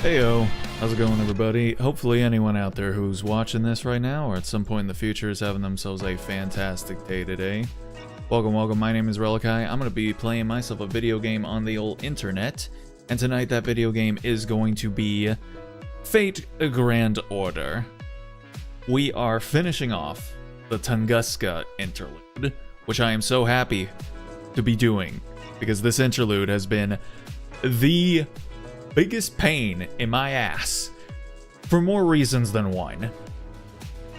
Heyo, how's it going everybody? Hopefully anyone out there who's watching this right now or at some point in the future is having themselves a fantastic day today. Welcome, my name is Relikai. I'm going to be playing myself a video game on the old internet, and tonight that video game is going to be Fate Grand Order. We are finishing off the Tunguska interlude, which I am so happy to be doing, because this interlude has been the biggest pain in my ass for more reasons than one.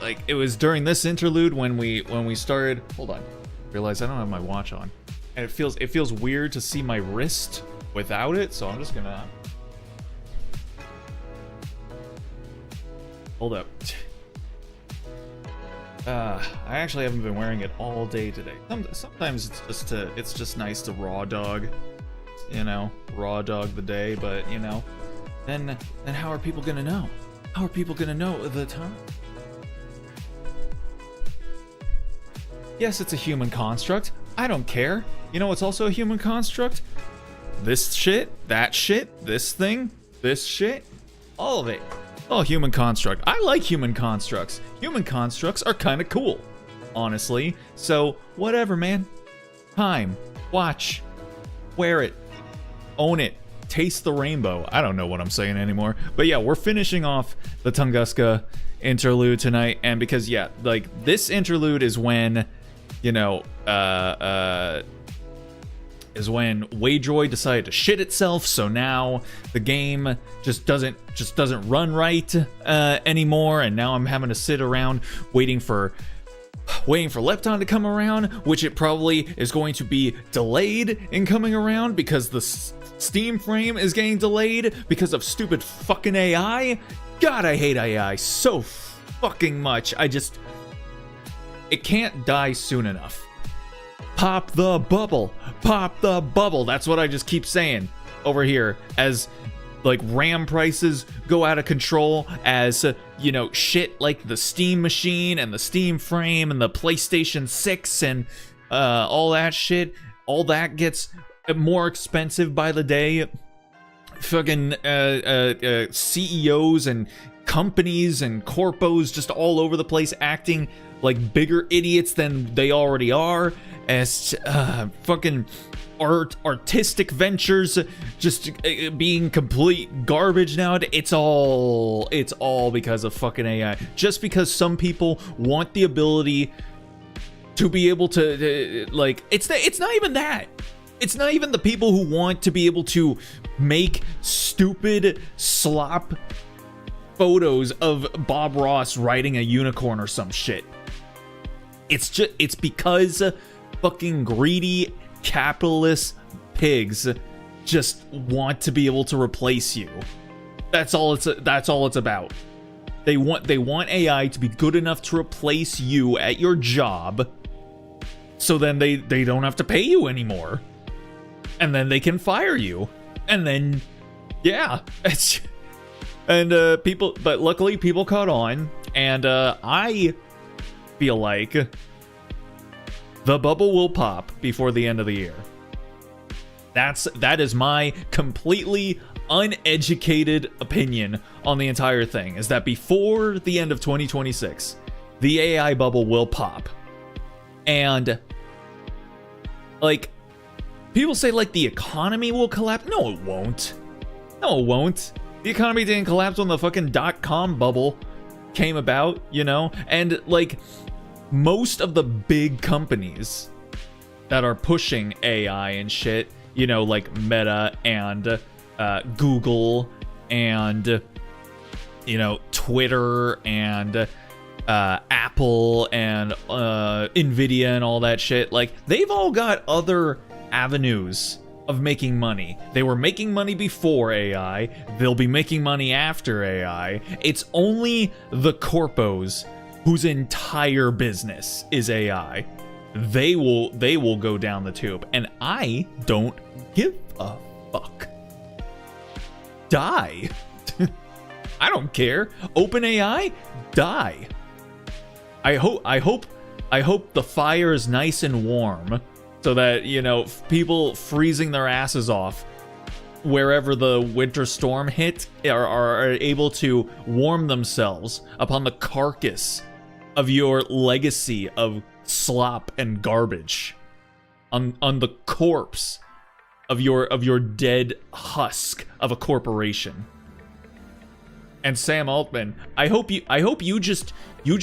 Like, it was during this interlude when we started. Hold on, realize I don't have my watch on, and it feels weird to see my wrist without it, so I'm just gonna hold up. I actually haven't been wearing it all day today. Sometimes it's just nice to raw dog, raw dog the day, but then how are people gonna know? How are people gonna know the time? Yes, it's a human construct. I don't care. You know what's also a human construct? This shit, that shit, this thing, this shit, all of it. Oh, human construct. I like human constructs. Human constructs are kind of cool, honestly. So, whatever, man. Time. Watch. Wear it. Own it. Taste the rainbow. I don't know what I'm saying anymore. But yeah, we're finishing off the Tunguska interlude tonight. And because, yeah, like, this interlude is when, is when Waydroid decided to shit itself, so now the game just doesn't run right anymore, and now I'm having to sit around waiting for Lepton to come around, which it probably is going to be delayed in coming around because the Steam frame is getting delayed because of stupid fucking AI. God, I hate AI so fucking much. It can't die soon enough. Pop the bubble. Pop the bubble. That's what I just keep saying over here as, like, RAM prices go out of control, as, shit like the Steam machine and the Steam frame and the PlayStation 6 and all that shit, all that gets more expensive by the day. Fucking CEOs and companies and corpos just all over the place acting like bigger idiots than they already are, as fucking artistic ventures just being complete garbage now. It's all because of fucking AI. Just because some people want the ability to be able to like, it's not even that. It's not even the people who want to be able to make stupid slop photos of Bob Ross riding a unicorn or some shit. It's because fucking greedy capitalist pigs just want to be able to replace you. That's all it's about. They want AI to be good enough to replace you at your job, so then they don't have to pay you anymore. And then they can fire you. And then, yeah. But luckily people caught on. And I feel like the bubble will pop before the end of the year. That is my completely uneducated opinion on the entire thing, is that before the end of 2026, the AI bubble will pop. And, like, people say, like, the economy will collapse. No, it won't. No, it won't. The economy didn't collapse when the fucking .com bubble came about, And, like, most of the big companies that are pushing AI and shit, like Meta and Google and, Twitter and Apple and Nvidia and all that shit, like, they've all got other avenues of making money. They were making money before AI. They'll be making money after AI. It's only the corpos whose entire business is AI. They will go down the tube, and I don't give a fuck. Die. I don't care. OpenAI, die. I hope the fire is nice and warm, so that, people freezing their asses off wherever the winter storm hit are able to warm themselves upon the carcass of your legacy of slop and garbage, on the corpse of your dead husk of a corporation. And Sam Altman, I hope you just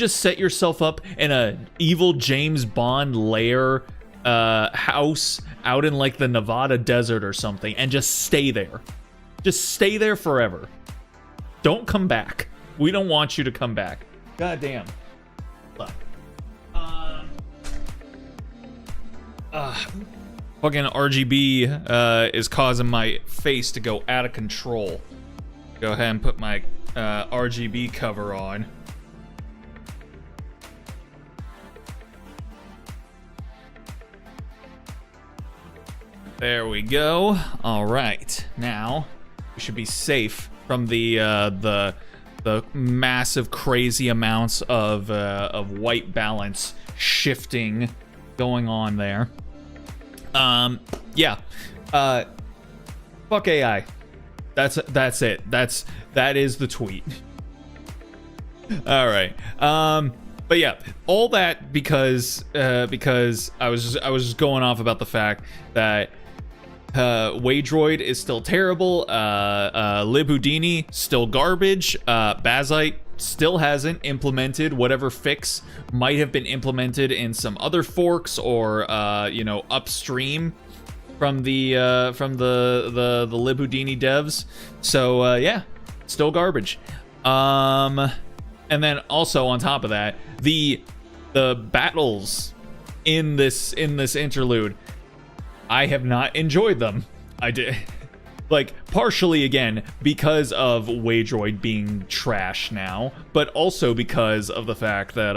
set yourself up in a evil James Bond lair house out in like the Nevada desert or something, and just stay there. Just stay there forever. Don't come back. We don't want you to come back. God damn. Look. Fucking RGB is causing my face to go out of control. Go ahead and put my RGB cover on. There we go. All right, now we should be safe from the massive, crazy amounts of white balance shifting going on there. Yeah. Fuck AI. That's it. That is the tweet. All right. But yeah, all that because I was just going off about the fact that Waydroid is still terrible. Libhoudini still garbage. Bazite still hasn't implemented whatever fix might have been implemented in some other forks or upstream from the Libhoudini devs. So yeah, still garbage. And then also on top of that, the battles in this interlude, I have not enjoyed them. I did, like, partially again because of Waydroid being trash now, but also because of the fact that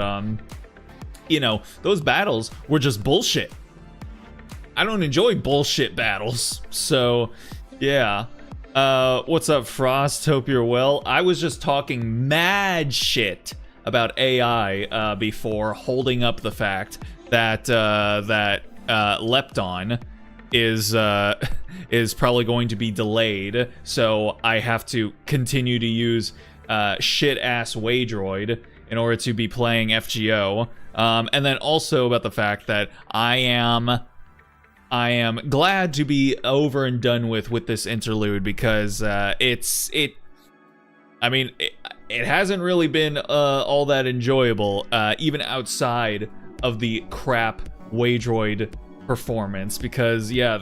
those battles were just bullshit. I don't enjoy bullshit battles, so yeah. What's up, Frost? Hope you're well. I was just talking mad shit about AI before, holding up the fact that Lepton is probably going to be delayed, so I have to continue to use shit ass Waydroid in order to be playing FGO. And then also about the fact that I am glad to be over and done with this interlude, because it hasn't really been all that enjoyable, even outside of the crap Waydroid performance, because yeah,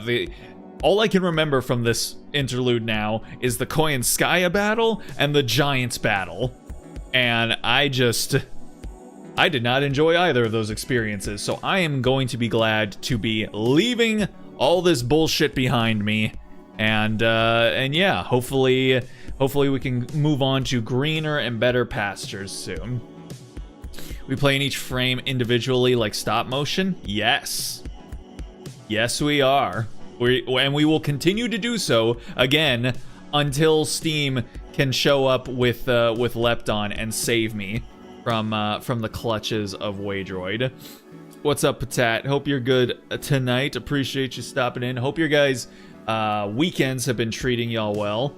all I can remember from this interlude now is the Koyanskaya battle and the Giants battle, and I did not enjoy either of those experiences. So I am going to be glad to be leaving all this bullshit behind me, and yeah, hopefully we can move on to greener and better pastures soon. We play in each frame individually like stop motion? Yes, we are. And we will continue to do so again until Steam can show up with Lepton and save me from the clutches of Waydroid. What's up, Patat? Hope you're good tonight. Appreciate you stopping in. Hope your guys' weekends have been treating y'all well.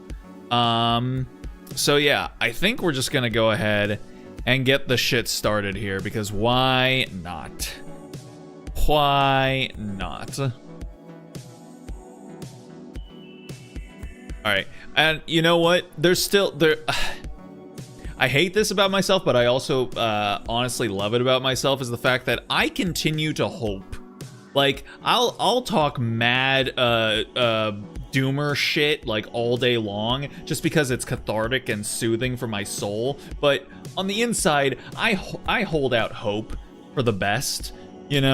So yeah, I think we're just gonna go ahead and get the shit started here, because why not? Why not? Alright, and you know what? I hate this about myself, but I also honestly love it about myself, is the fact that I continue to hope. Like, I'll talk mad doomer shit like all day long, just because it's cathartic and soothing for my soul. But on the inside, I hold out hope for the best, in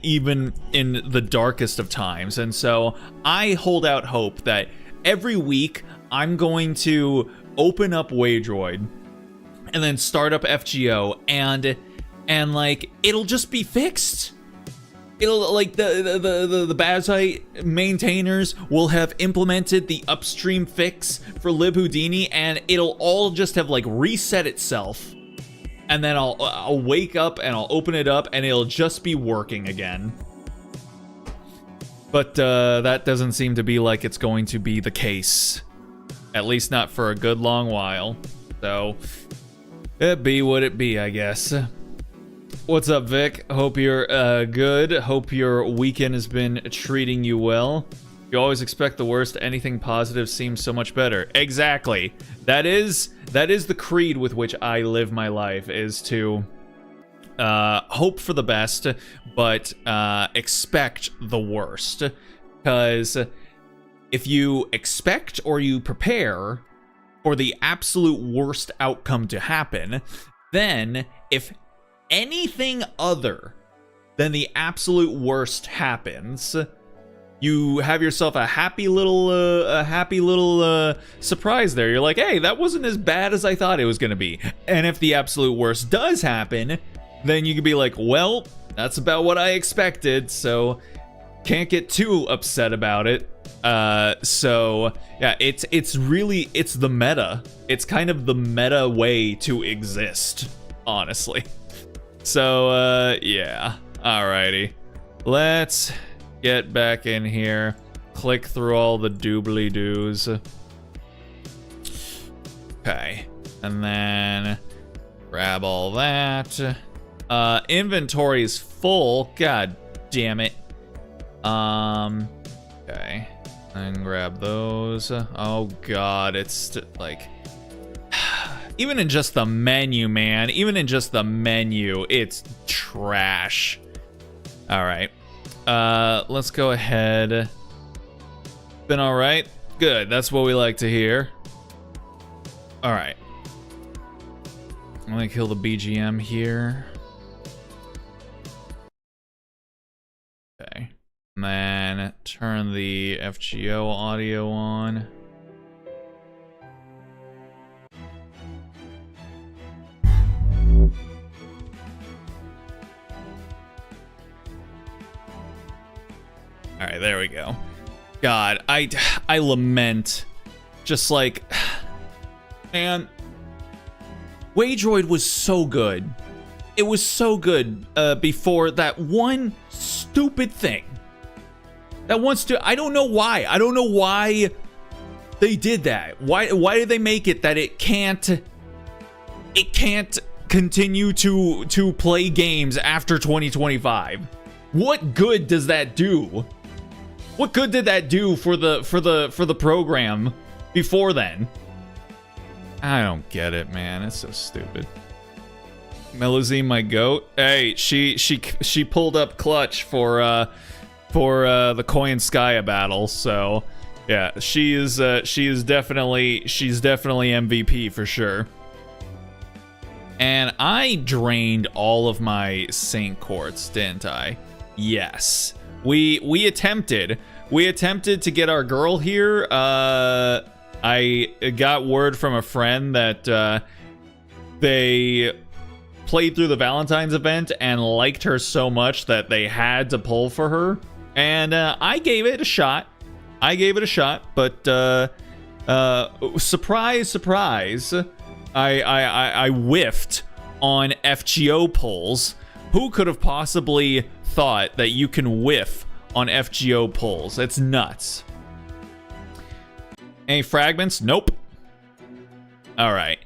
even in the darkest of times. And so I hold out hope that every week I'm going to open up Waydroid and then start up FGO, and like, it'll just be fixed. It'll, like, the Bazite maintainers will have implemented the upstream fix for Libhoudini, and it'll all just have like reset itself, and then I'll wake up and I'll open it up and it'll just be working again. But that doesn't seem to be like it's going to be the case. At least not for a good long while. So, it be what it be, I guess. What's up, Vic? Hope you're good. Hope your weekend has been treating you well. You always expect the worst. Anything positive seems so much better. Exactly. That is the creed with which I live my life, is to hope for the best, but expect the worst. Because if you expect or you prepare for the absolute worst outcome to happen, then if anything other than the absolute worst happens, you have yourself a happy little surprise there. You're like, hey, that wasn't as bad as I thought it was gonna be. And if the absolute worst does happen, then you could be like, well, that's about what I expected, so can't get too upset about it. So yeah, it's the meta. It's kind of the meta way to exist, honestly. So yeah, alrighty, let's get back in here, click through all the doobly doos. Okay, and then grab all that. Inventory's full. God damn it. Okay, and grab those. Oh god, it's like, even in just the menu, man, even in just the menu, it's trash. All right, let's go ahead. Been all right? Good, that's what we like to hear. All right, I'm gonna kill the BGM here. Okay, and then turn the FGO audio on. All right, there we go. God, I lament, just like, man, Waydroid was so good. It was so good before that one stupid thing. I don't know why. I don't know why they did that. Why did they make it that it can't continue to play games after 2025? What good does that do? What good did that do for the program before then? I don't get it, man. It's so stupid. Melazine, my goat. Hey, she pulled up clutch for the Koyanskaya battle. So yeah, she's definitely MVP for sure. And I drained all of my Saint Quartz, didn't I? Yes. We attempted to get our girl here. I got word from a friend that they played through the Valentine's event and liked her so much that they had to pull for her, and I gave it a shot. But surprise, surprise, I whiffed on FGO pulls. Who could have possibly thought that you can whiff on FGO pulls? It's nuts. Any fragments? Nope. All right.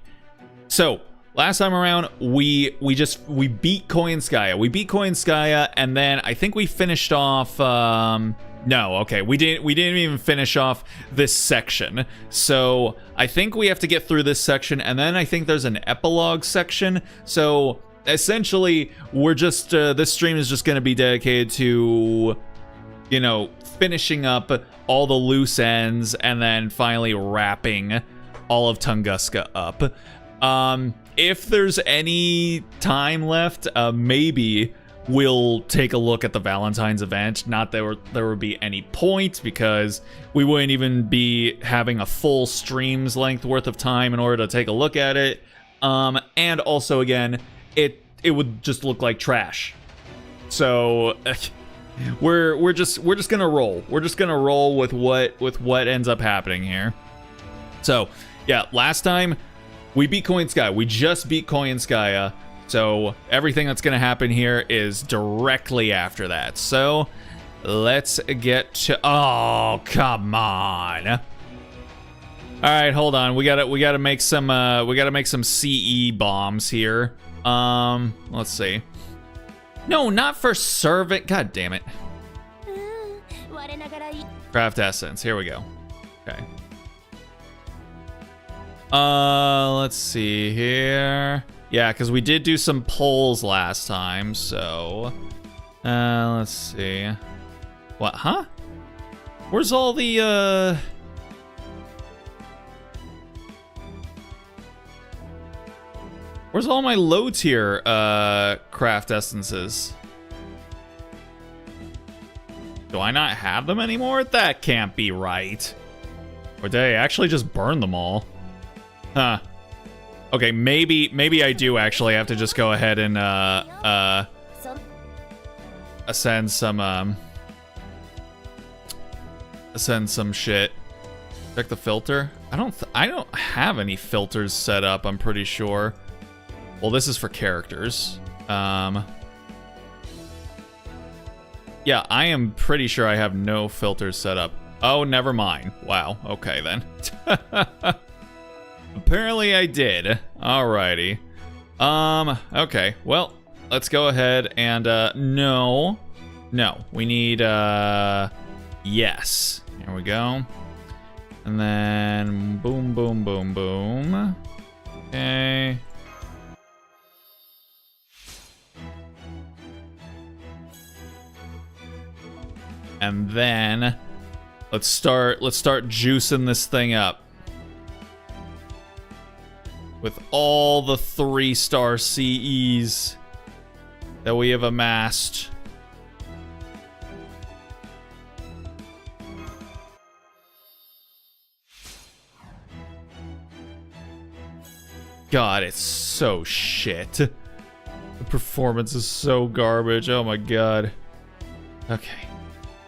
So last time around, we beat Koyanskaya. We beat Koyanskaya, and then I think we finished off. No, okay, we didn't even finish off this section. So I think we have to get through this section, and then I think there's an epilogue section. So essentially, we're just this stream is just going to be dedicated to, you know, finishing up all the loose ends and then finally wrapping all of Tunguska up. If there's any time left, maybe we'll take a look at the Valentine's event. Not that there would be any point, because we wouldn't even be having a full stream's length worth of time in order to take a look at it. And also, again, it would just look like trash. So we're just gonna roll. We're just gonna roll with what ends up happening here. So yeah, last time we beat Koyanskaya. We just beat Koyanskaya. So everything that's gonna happen here is directly after that. So let's get to. Oh, come on. All right, hold on. We gotta make some CE bombs here. Let's see. No, not for servant. God damn it. Craft essence. Here we go. Okay. Let's see here. Yeah, because we did do some polls last time, so let's see. What? Huh? Where's all the Where's all my low tier craft essences? Do I not have them anymore? That can't be right. Or did I actually just burn them all? Huh. Okay, maybe I do actually have to just go ahead and ascend some shit. Check the filter. I don't have any filters set up, I'm pretty sure. Well, this is for characters. Yeah, I am pretty sure I have no filters set up. Oh, never mind. Wow. Okay, then. Apparently I did. Alrighty. Okay. Well, let's go ahead and, no. No. We need, yes. Here we go. And then, boom, boom, boom, boom. Okay. And then let's start juicing this thing up with all the 3-star CEs that we have amassed. God, it's so shit. The performance is so garbage. Oh my god. Okay.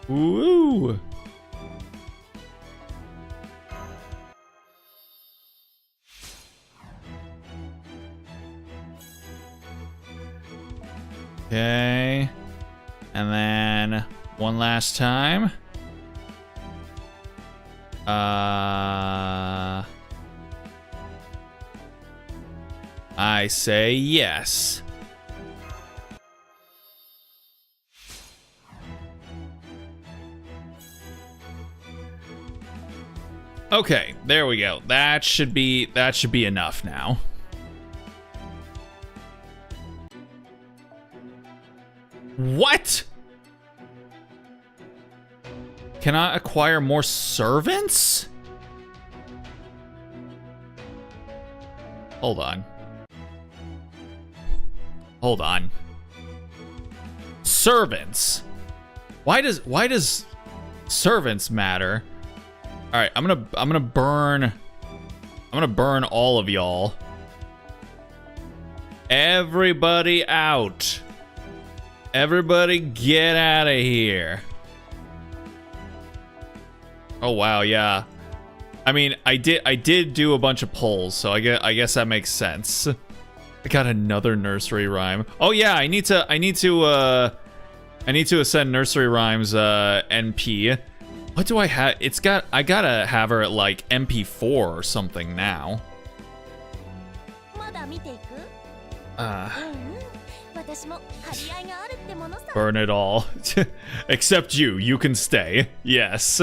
Woo! Okay. And then one last time. I say yes. Okay, there we go. That should be enough now. What? Cannot acquire more servants? Hold on. Hold on. Servants. Why does servants matter? All right, I'm gonna burn all of y'all. Everybody out. Everybody get out of here. Oh wow, yeah. I mean, I did do a bunch of polls, so I guess that makes sense. I got another nursery rhyme. Oh yeah, I need to ascend nursery rhymes NP. What do I have? I gotta have her at like MP4 or something now. Burn it all. Except you. You can stay. Yes.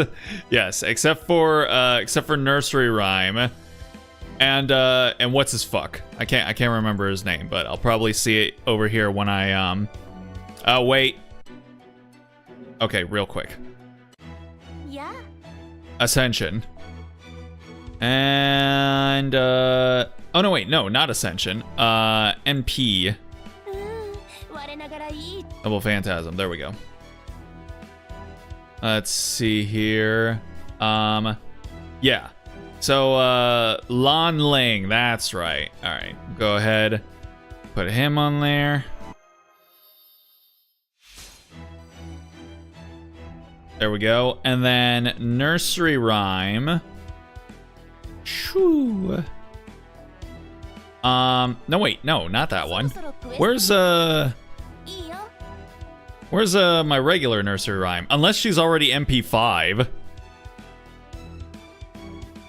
Yes. Except for nursery rhyme. And what's his fuck? I can't remember his name, but I'll probably see it over here when I oh wait. Okay, real quick. Yeah. Ascension. And oh no wait, no, not Ascension. MP. Double Phantasm. There we go. Let's see here. Yeah. So Lan Ling, that's right. All right, go ahead. Put him on there. There we go. And then nursery rhyme. Shoo. No wait, no, not that one. Where's Where's my regular nursery rhyme? Unless she's already MP5.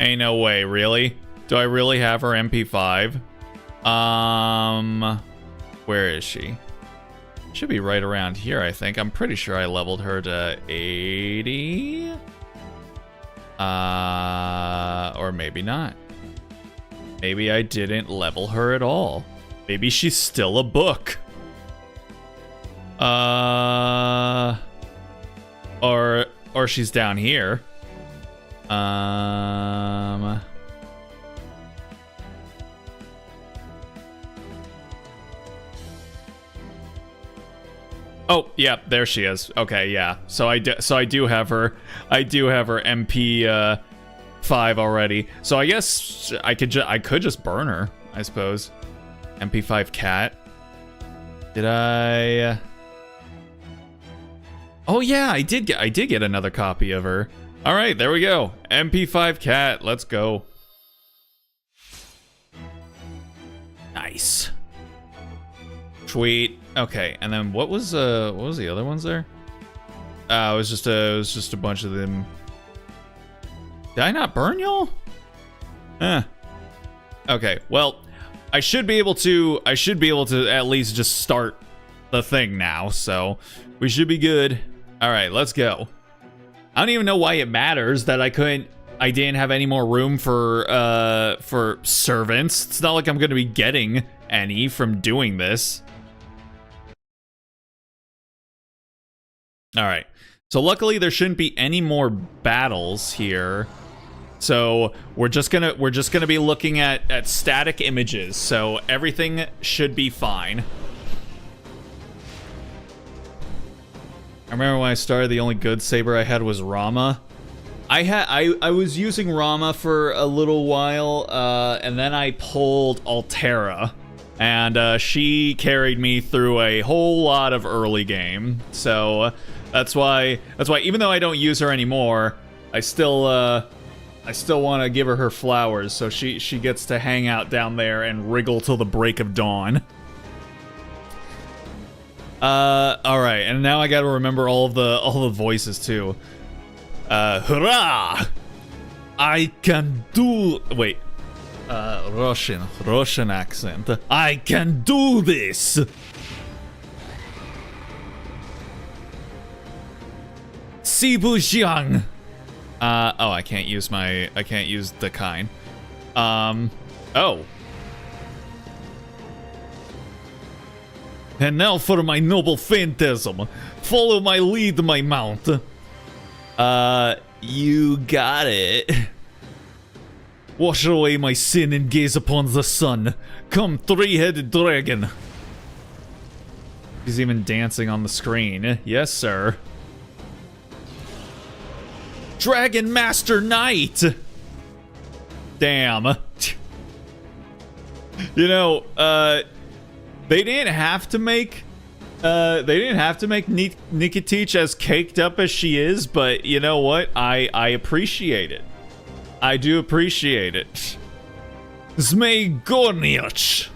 Ain't no way, really? Do I really have her MP5? Where is she? Should be right around here, I think. I'm pretty sure I leveled her to 80. Or maybe not. Maybe I didn't level her at all. Maybe she's still a book. Or she's down here. Oh, yeah, there she is. Okay, yeah. So I do have her. I do have her MP 5 already. So I guess I could just burn her, I suppose. MP5 cat. Did I? Oh yeah, I did get another copy of her. All right, there we go. MP5 cat. Let's go. Nice. Sweet. Okay, and then what was the other ones there? It was just a bunch of them. Did I not burn y'all? Okay, well, I should be able to at least just start the thing now, so we should be good. All right, let's go. I don't even know why it matters that I didn't have any more room for servants. It's not like I'm going to be getting any from doing this. All right. So luckily there shouldn't be any more battles here. So we're just gonna be looking at static images. So everything should be fine. I remember when I started, the only good saber I had was Rama. I was using Rama for a little while, and then I pulled Altera, and she carried me through a whole lot of early game. So that's why even though I don't use her anymore, I still want to give her flowers, so she gets to hang out down there and wriggle till the break of dawn. All right, and now I got to remember all the voices too. Hurrah! I can do. Wait. Russian accent. I can do this. Sibujiang. Oh, I can't use the kind. Oh. And now for my noble phantasm. Follow my lead, my mount. You got it. Wash away my sin and gaze upon the sun. Come, three-headed dragon. He's even dancing on the screen. Yes, sir. Dragon Master Knight! Damn. You know, they didn't have to make Nikitich as caked up as she is, but you know what? I appreciate it. I do appreciate it. Zmei Gorniach!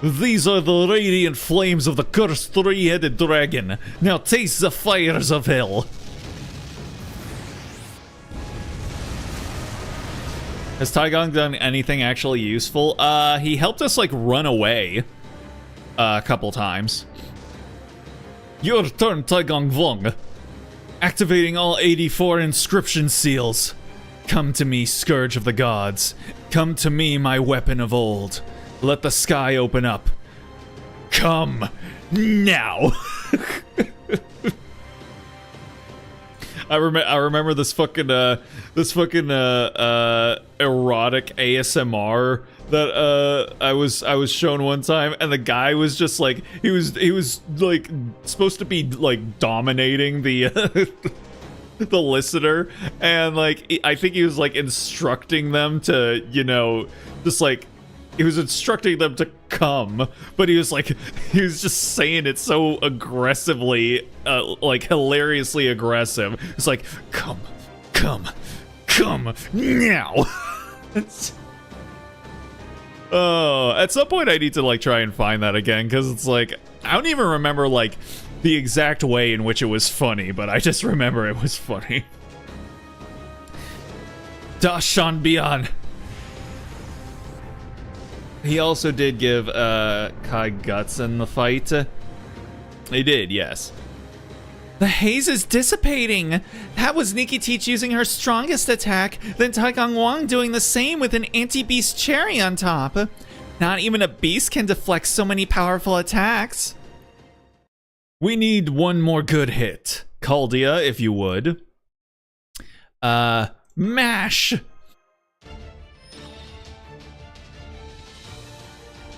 These are the radiant flames of the cursed three-headed dragon. Now taste the fires of hell. Has Taigong done anything actually useful? He helped us, like, run away a couple times. Your turn, Taigong Vong. Activating all 84 inscription seals. Come to me, Scourge of the Gods. Come to me, my weapon of old. Let the sky open up. Come now. I remember this fucking erotic ASMR that I was shown one time, and the guy was just like he was like supposed to be like dominating the the listener, and like I think he was like instructing them to, you know, just like he was instructing them to come, but he was just saying it so aggressively, like hilariously aggressive. It's like, come now. Oh, at some point I need to like try and find that again, because it's like I don't even remember like the exact way in which it was funny, but I just remember it was funny. Dashan Bian. He also did give Kai guts in the fight. He did, yes. The haze is dissipating. That was Nikki Teach using her strongest attack, then Taikang Wang doing the same with an anti-beast cherry on top. Not even a beast can deflect so many powerful attacks. We need one more good hit. Caldia, if you would. Mash!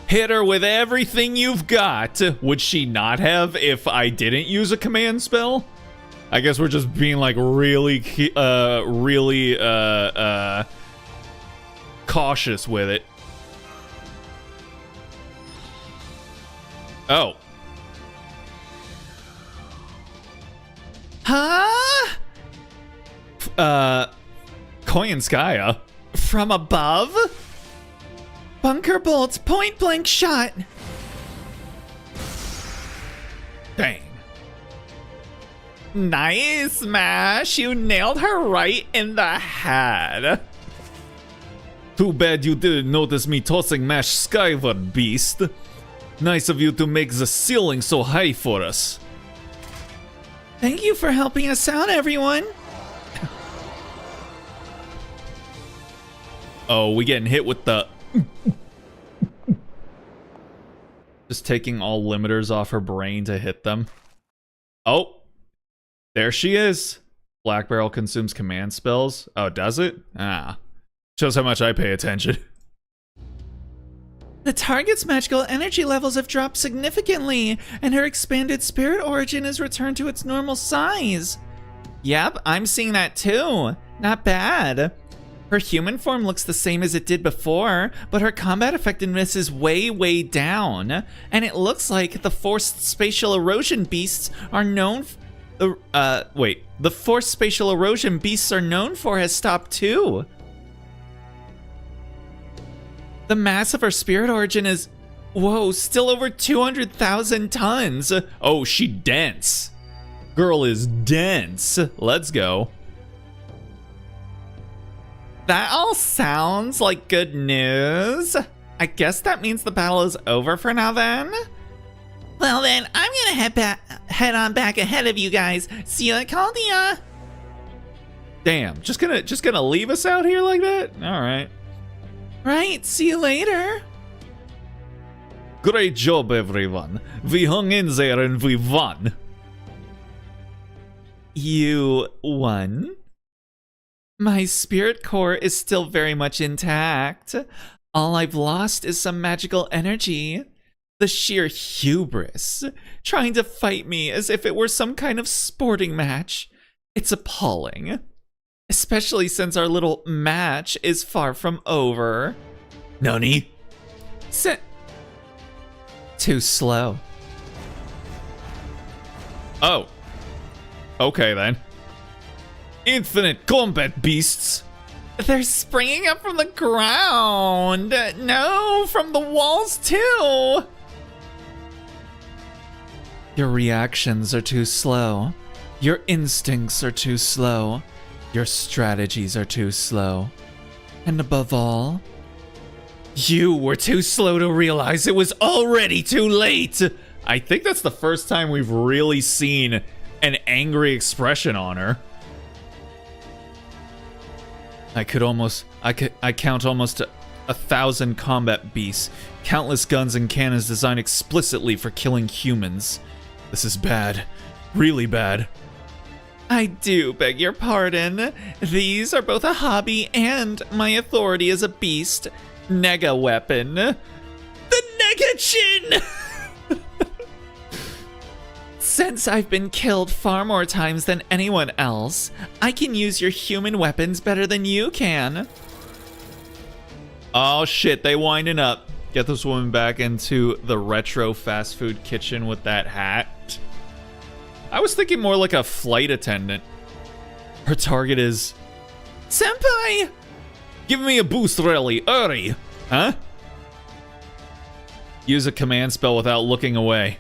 Hit her with everything you've got. Would she not have if I didn't use a command spell? I guess we're just being like really cautious with it. Oh. Huh? Koyanskaya? From above? Bunker bolts, point blank shot. Dang. Nice, Smash. You nailed her right in the head. Too bad you didn't notice me tossing Mash skyward, beast. Nice of you to make the ceiling so high for us. Thank you for helping us out, everyone. Oh, we getting hit with the... Just taking all limiters off her brain to hit them. Oh, there she is. Black Barrel consumes command spells. Oh, does it? Ah, shows how much I pay attention. The target's magical energy levels have dropped significantly, and her expanded spirit origin has returned to its normal size. Yep, I'm seeing that too. Not bad. Her human form looks the same as it did before, but her combat effectiveness is way down. And it looks like the forced spatial erosion beasts are known... the forced spatial erosion beasts are known for has stopped too. The mass of her spirit origin is... Whoa, still over 200,000 tons. Oh, she dense. Girl is dense. Let's go. That all sounds like good news. I guess that means the battle is over for now then? Well then, I'm gonna head on back ahead of you guys. See you at Caldia. Damn, just gonna leave us out here like that? Alright. Right, see you later. Great job, everyone. We hung in there and we won. You won? My spirit core is still very much intact. All I've lost is some magical energy. The sheer hubris, trying to fight me as if it were some kind of sporting match. It's appalling. Especially since our little match is far from over. Nani? Too slow. Oh. Okay then. Infinite combat beasts. They're springing up from the ground. No, from the walls too. Your reactions are too slow. Your instincts are too slow. Your strategies are too slow. And above all, you were too slow to realize it was already too late. I think that's the first time we've really seen an angry expression on her. I count almost 1,000 combat beasts, countless guns and cannons designed explicitly for killing humans. This is bad. Really bad. I do beg your pardon. These are both a hobby and my authority as a beast. Nega weapon. The Nega Chin! Since I've been killed far more times than anyone else, I can use your human weapons better than you can. Oh shit, they winding up. Get this woman back into the retro fast food kitchen with that hat. I was thinking more like a flight attendant. Her target is... Senpai! Give me a boost rally, hurry! Huh? Use a command spell without looking away.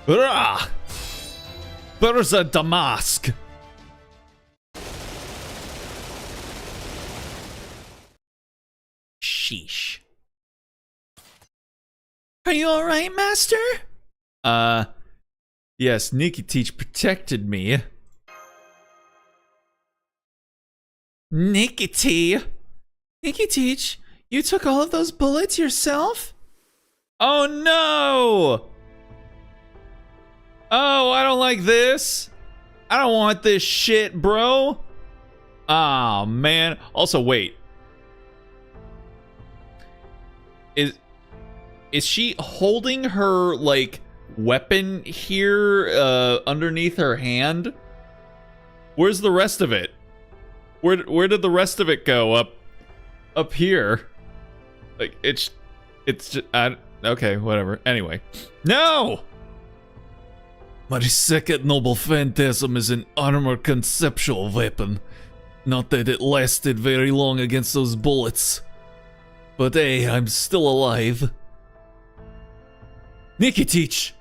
Rah! Berza Damask! Sheesh. Are you alright, Master? Yes, Nikitich protected me. Nikitich, you took all of those bullets yourself? Oh no! Oh, I don't like this. I don't want this shit, bro. Ah, man. Also, wait. Is she holding her, like, weapon here underneath her hand? Where's the rest of it? Where did the rest of it go? Up here? Like, it's just, okay, whatever. Anyway. No! My second noble phantasm is an armor conceptual weapon. Not that it lasted very long against those bullets. But hey, I'm still alive. Nikitich!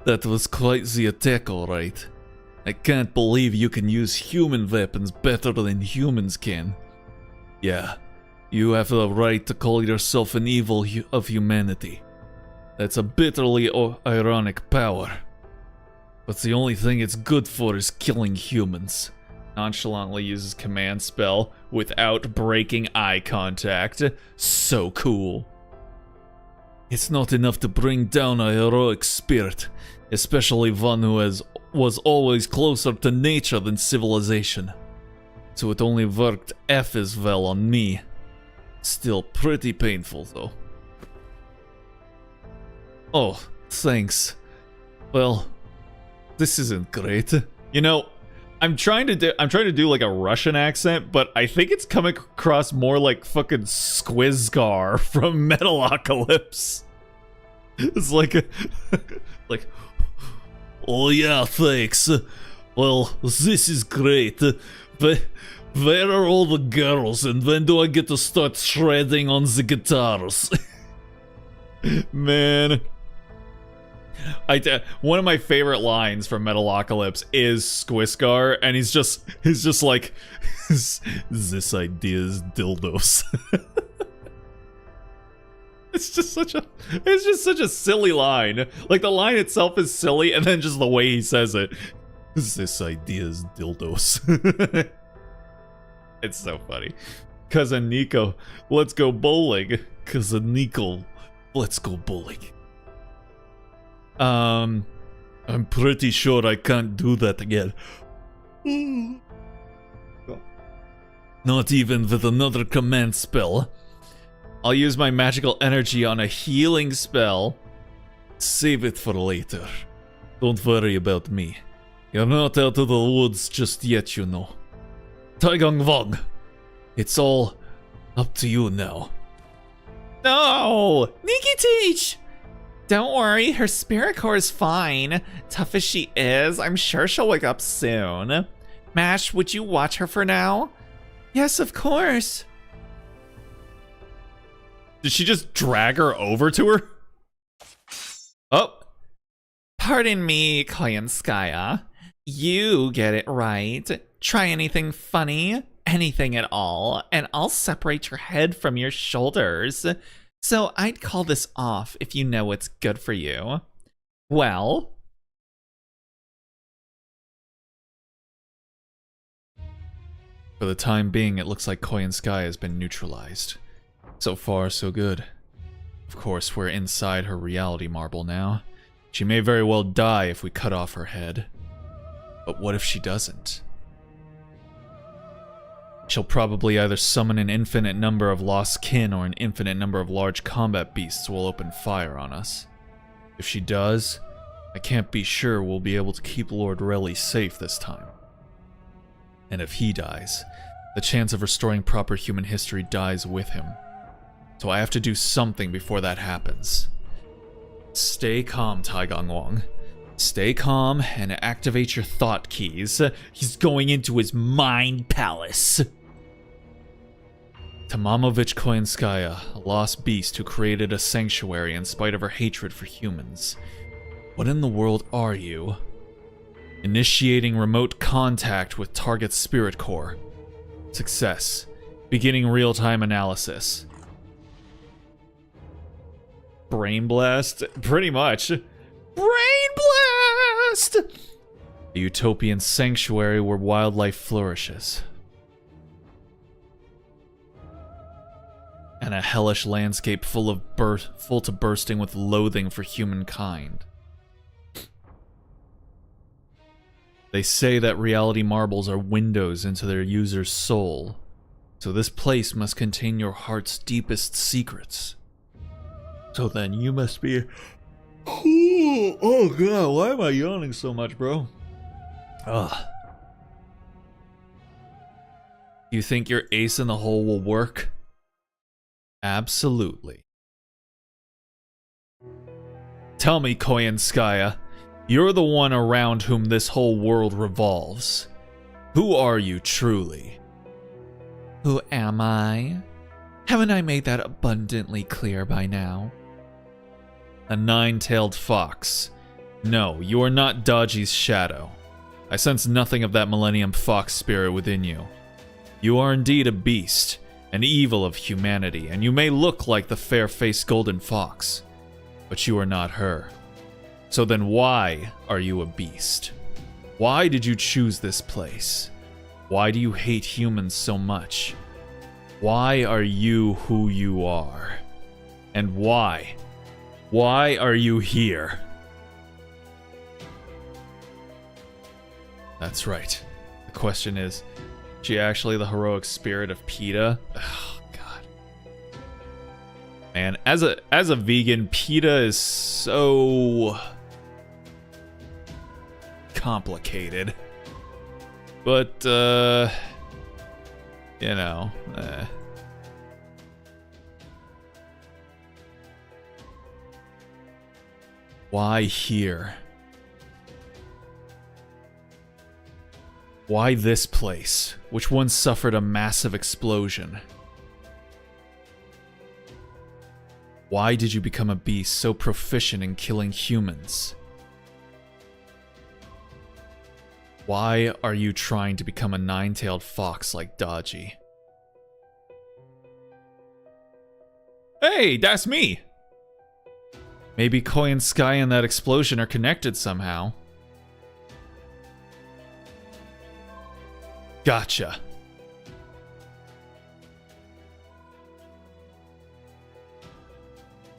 That was quite the attack, alright. I can't believe you can use human weapons better than humans can. Yeah, you have the right to call yourself an evil of humanity. That's a bitterly ironic power. But the only thing it's good for is killing humans. Nonchalantly uses command spell without breaking eye contact. So cool. It's not enough to bring down a heroic spirit, especially one who was always closer to nature than civilization. So it only worked F as well on me. Still pretty painful though. Oh, thanks. Well, this isn't great. You know, I'm trying to do like a Russian accent, but I think it's coming across more like fucking Squizgar from Metalocalypse. It's like like, oh yeah, thanks. Well, this is great, but where are all the girls and when do I get to start shredding on the guitars? Man. One of my favorite lines from Metalocalypse is Squizgar, and he's just like, this idea is dildos. It's just such a silly line. Like, the line itself is silly, and then just the way he says it. This idea is dildos. It's so funny. Cousin Nico, let's go bowling. Cousin Nico, let's go bowling. I'm pretty sure I can't do that again. Not even with another command spell. I'll use my magical energy on a healing spell. Save it for later. Don't worry about me. You're not out of the woods just yet, you know. Taigang Wang, it's all up to you now. No! Nikitich! Don't worry, her spirit core is fine. Tough as she is, I'm sure she'll wake up soon. Mash, would you watch her for now? Yes, of course. Did she just drag her over to her? Oh. Pardon me, Koyanskaya. You get it right. Try anything funny, anything at all, and I'll separate your head from your shoulders. So I'd call this off if you know what's good for you. Well? For the time being, it looks like Koyanskaya has been neutralized. So far, so good. Of course, we're inside her reality marble now. She may very well die if we cut off her head. But what if she doesn't? She'll probably either summon an infinite number of lost kin or an infinite number of large combat beasts will open fire on us. If she does, I can't be sure we'll be able to keep Lord Relly safe this time. And if he dies, the chance of restoring proper human history dies with him. So I have to do something before that happens. Stay calm, Taigang Wang. Stay calm and activate your thought keys. He's going into his mind palace. Tamamovich Koyanskaya, a lost beast who created a sanctuary in spite of her hatred for humans. What in the world are you? Initiating remote contact with target spirit core. Success. Beginning real-time analysis. Brain blast? Pretty much. Brain blast! A utopian sanctuary where wildlife flourishes. And a hellish landscape full to bursting with loathing for humankind. They say that reality marbles are windows into their user's soul, so this place must contain your heart's deepest secrets. So then you must be... Oh god, why am I yawning so much, bro? Ugh. You think your ace in the hole will work? Absolutely. Tell me, Koyanskaya, you're the one around whom this whole world revolves. Who are you truly? Who am I? Haven't I made that abundantly clear by now? A nine-tailed fox. No, you are not Dodgy's shadow. I sense nothing of that Millennium Fox spirit within you. You are indeed a beast, an evil of humanity, and you may look like the fair-faced golden fox, but you are not her. So then why are you a beast? Why did you choose this place? Why do you hate humans so much? Why are you who you are? And why? Why are you here? That's right. The question is she actually the heroic spirit of PETA? Oh, God. Man, as a vegan, PETA is so complicated. But, you know, Why here? Why this place, which once suffered a massive explosion? Why did you become a beast so proficient in killing humans? Why are you trying to become a nine-tailed fox like Dodgy? Hey, that's me! Maybe Koyanskaya and that explosion are connected somehow. Gotcha.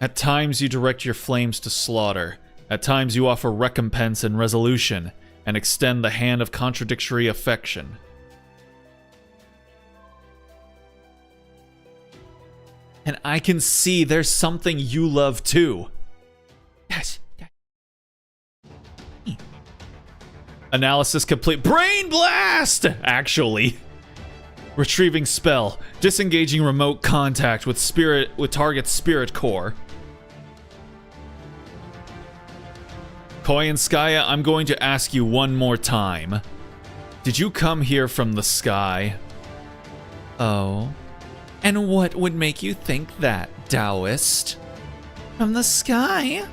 At times you direct your flames to slaughter. At times you offer recompense and resolution, and extend the hand of contradictory affection. And I can see there's something you love too. Yes. Analysis complete. Brain blast! Actually. Retrieving spell. Disengaging remote contact with target spirit core. Koyanskaya, I'm going to ask you one more time. Did you come here from the sky? Oh. And what would make you think that, Taoist? From the sky?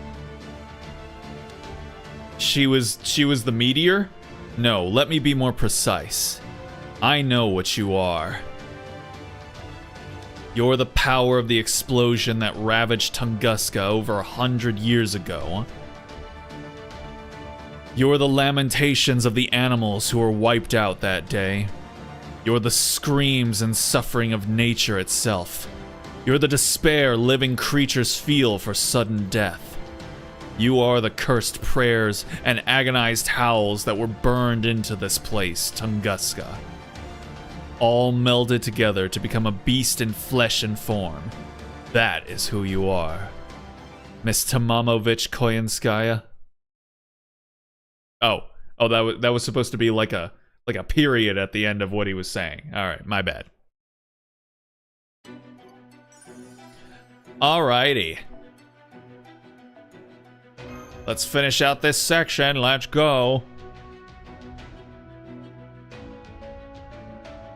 She was the meteor? No, let me be more precise. I know what you are. You're the power of the explosion that ravaged Tunguska over 100 years ago. You're the lamentations of the animals who were wiped out that day. You're the screams and suffering of nature itself. You're the despair living creatures feel for sudden death. You are the cursed prayers and agonized howls that were burned into this place, Tunguska. All melded together to become a beast in flesh and form. That is who you are. Miss Tamamovich Koyanskaya. Oh, that was supposed to be like a period at the end of what he was saying. All right, my bad. Alrighty. Let's finish out this section. Let's go.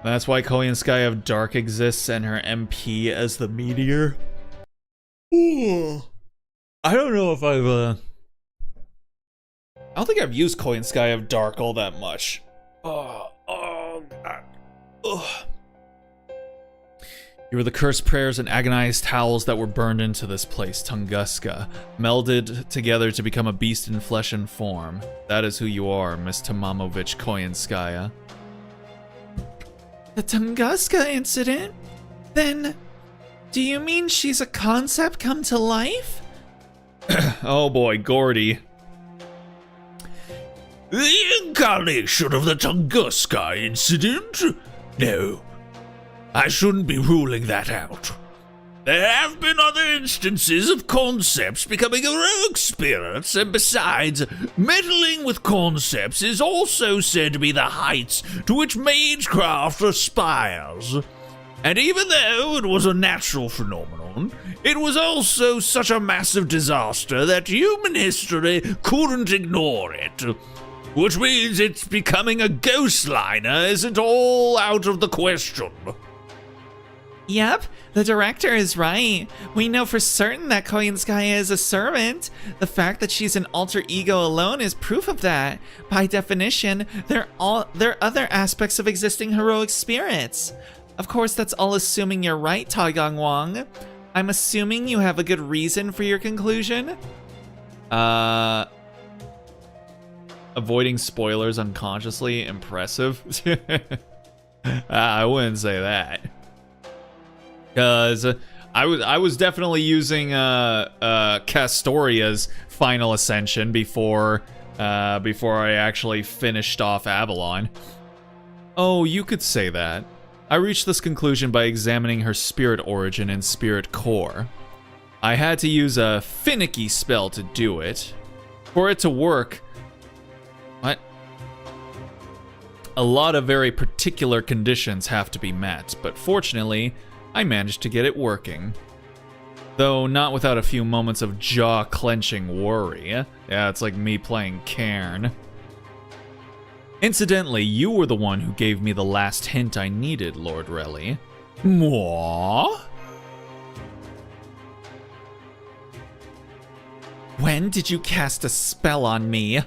That's why Koyanskaya of Dark exists and her MP as the meteor. Ooh. I don't know if I've I don't think I've used Coin Sky of Dark all that much. God. Ugh. You were the cursed prayers and agonized howls that were burned into this place, Tunguska, melded together to become a beast in flesh and form. That is who you are, Miss Tomamovich Koyenskaya. The Tunguska incident? Then, do you mean she's a concept come to life? Oh boy, Gordy. The incarnation of the Tunguska incident? No. I shouldn't be ruling that out. There have been other instances of concepts becoming heroic spirits, and besides, meddling with concepts is also said to be the heights to which magecraft aspires. And even though it was a natural phenomenon, it was also such a massive disaster that human history couldn't ignore it. Which means it's becoming a ghost liner isn't all out of the question. Yep, the director is right. We know for certain that Koyenskaya is a servant. The fact that she's an alter ego alone is proof of that. By definition, there are other aspects of existing heroic spirits. Of course, that's all assuming you're right, Taigong Wang. I'm assuming you have a good reason for your conclusion? Avoiding spoilers unconsciously, impressive. I wouldn't say that. Because I was definitely using Castoria's final ascension before I actually finished off Avalon. Oh, you could say that. I reached this conclusion by examining her spirit origin and spirit core. I had to use a finicky spell to do it. For it to work, what? A lot of very particular conditions have to be met, but fortunately, I managed to get it working. Though not without a few moments of jaw-clenching worry. Yeah, it's like me playing Cairn. Incidentally, you were the one who gave me the last hint I needed, Lord Relly. Moi? When did you cast a spell on me?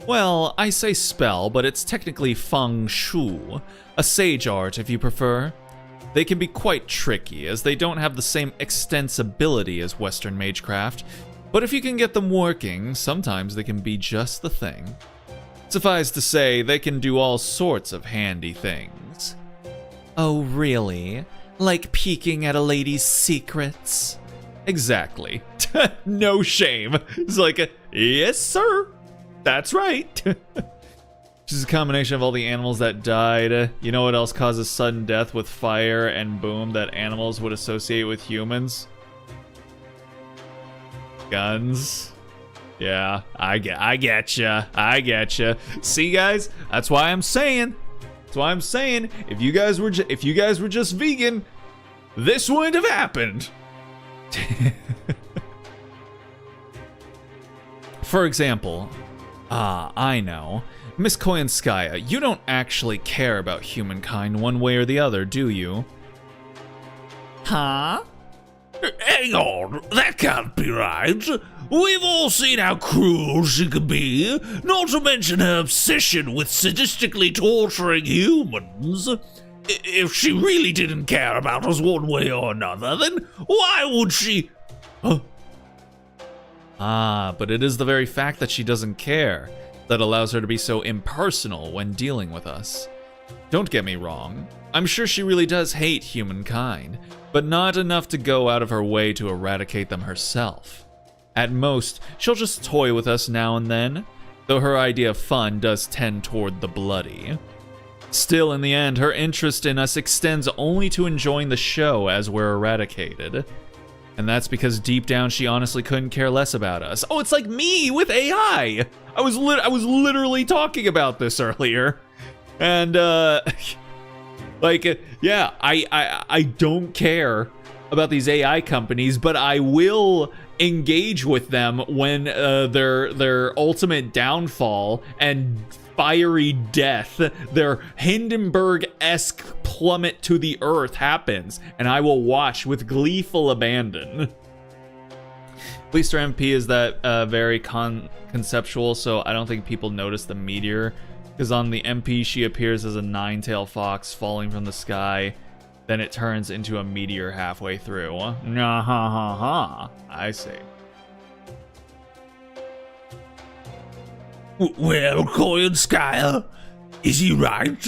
Well, I say spell, but it's technically feng shui, a sage art if you prefer. They can be quite tricky, as they don't have the same extensibility as Western magecraft, but if you can get them working, sometimes they can be just the thing. Suffice to say, they can do all sorts of handy things. Oh, really? Like peeking at a lady's secrets? Exactly. No shame. It's like, yes, sir. That's right. She's a combination of all the animals that died. You know what else causes sudden death with fire and boom that animals would associate with humans? Guns. Yeah, I getcha. See, guys, that's why I'm saying. If you guys were just vegan, this wouldn't have happened. For example, I know. Miss Koyenskaya, you don't actually care about humankind one way or the other, do you? Huh? Hang on, that can't be right. We've all seen how cruel she could be, not to mention her obsession with sadistically torturing humans. If she really didn't care about us one way or another, then why would she... Huh? But it is the very fact that she doesn't care that allows her to be so impersonal when dealing with us. Don't get me wrong, I'm sure she really does hate humankind, but not enough to go out of her way to eradicate them herself. At most, she'll just toy with us now and then, though her idea of fun does tend toward the bloody. Still, in the end, her interest in us extends only to enjoying the show as we're eradicated. And that's because deep down she honestly couldn't care less about us. Oh, it's like me with AI! I was literally talking about this earlier. And, yeah, I don't care about these AI companies, but I will engage with them when their ultimate downfall and fiery death, their Hindenburg-esque plummet to the earth happens, and I will watch with gleeful abandon. At least our MP is that very conceptual, so I don't think people notice the meteor. Because on the MP, she appears as a nine-tailed fox falling from the sky. Then it turns into a meteor halfway through. Nah, ha, ha, ha. I see. Well, Koyanskaya, is he right?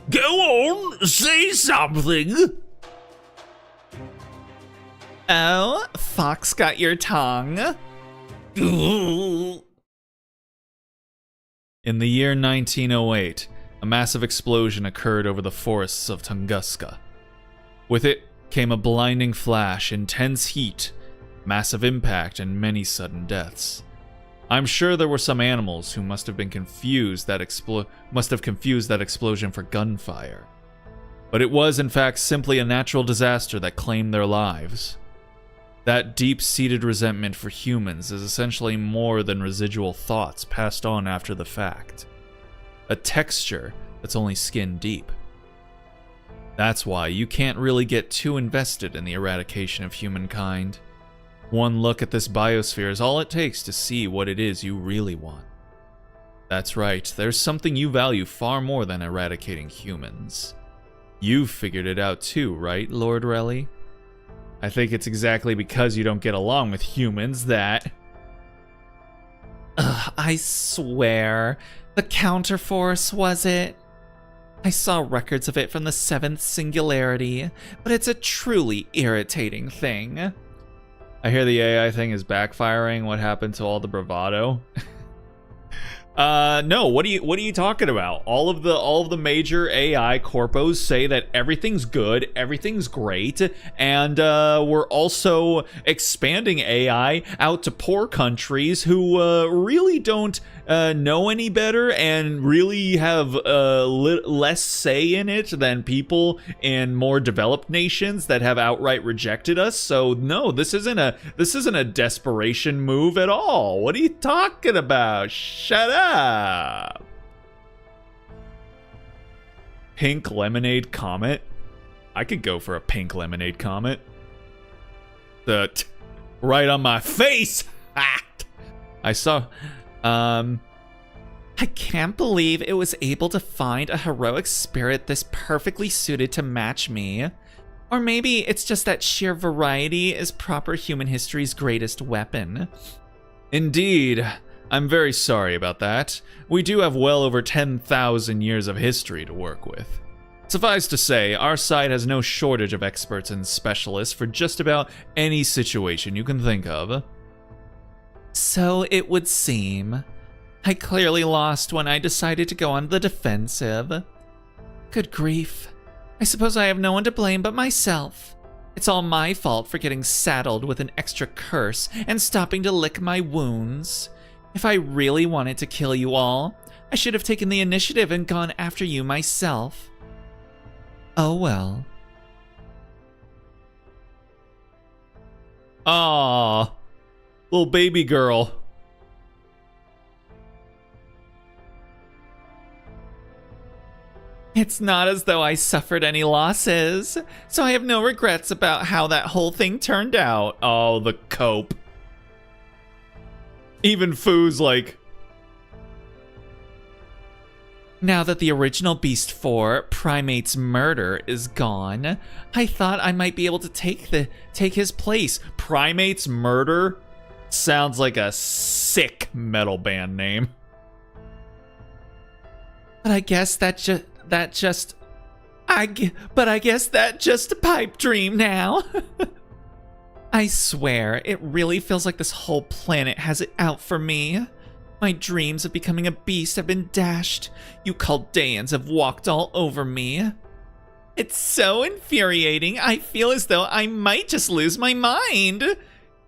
Go on, say something. Oh, Fox got your tongue? In the year 1908, a massive explosion occurred over the forests of Tunguska. With it came a blinding flash, intense heat, massive impact, and many sudden deaths. I'm sure there were some animals who must have confused that explosion for gunfire. But it was in fact simply a natural disaster that claimed their lives. That deep-seated resentment for humans is essentially more than residual thoughts passed on after the fact. A texture that's only skin deep. That's why you can't really get too invested in the eradication of humankind. One look at this biosphere is all it takes to see what it is you really want. That's right, there's something you value far more than eradicating humans. You've figured it out too, right, Lord Relly? I think it's exactly because you don't get along with humans that... Ugh, I swear. The counterforce, was it? I saw records of it from the 7th singularity, but it's a truly irritating thing. I hear the AI thing is backfiring. What happened to all the bravado? No, what are you talking about? All of the major AI corpos say that everything's good, everything's great, and we're also expanding AI out to poor countries who really don't know any better and really have less say in it than people in more developed nations that have outright rejected us. So no, this isn't a desperation move at all. What are you talking about? Shut up. Pink lemonade comet? I could go for a pink lemonade comet. Right on my face. I saw. I can't believe it was able to find a heroic spirit this perfectly suited to match me. Or maybe it's just that sheer variety is proper human history's greatest weapon. Indeed. I'm very sorry about that. We do have well over 10,000 years of history to work with. Suffice to say, our side has no shortage of experts and specialists for just about any situation you can think of. So it would seem. I clearly lost when I decided to go on the defensive. Good grief. I suppose I have no one to blame but myself. It's all my fault for getting saddled with an extra curse and stopping to lick my wounds. If I really wanted to kill you all, I should have taken the initiative and gone after you myself. Oh well. Aww, little baby girl. It's not as though I suffered any losses, so I have no regrets about how that whole thing turned out. Oh, the cope. Even Foo's like... Now that the original Beast 4, Primate's Murder, is gone, I thought I might be able to take his place. Primate's Murder? Sounds like a sick metal band name. But I guess that just a pipe dream now. I swear, it really feels like this whole planet has it out for me. My dreams of becoming a beast have been dashed. You Chaldeans have walked all over me. It's so infuriating. I feel as though I might just lose my mind.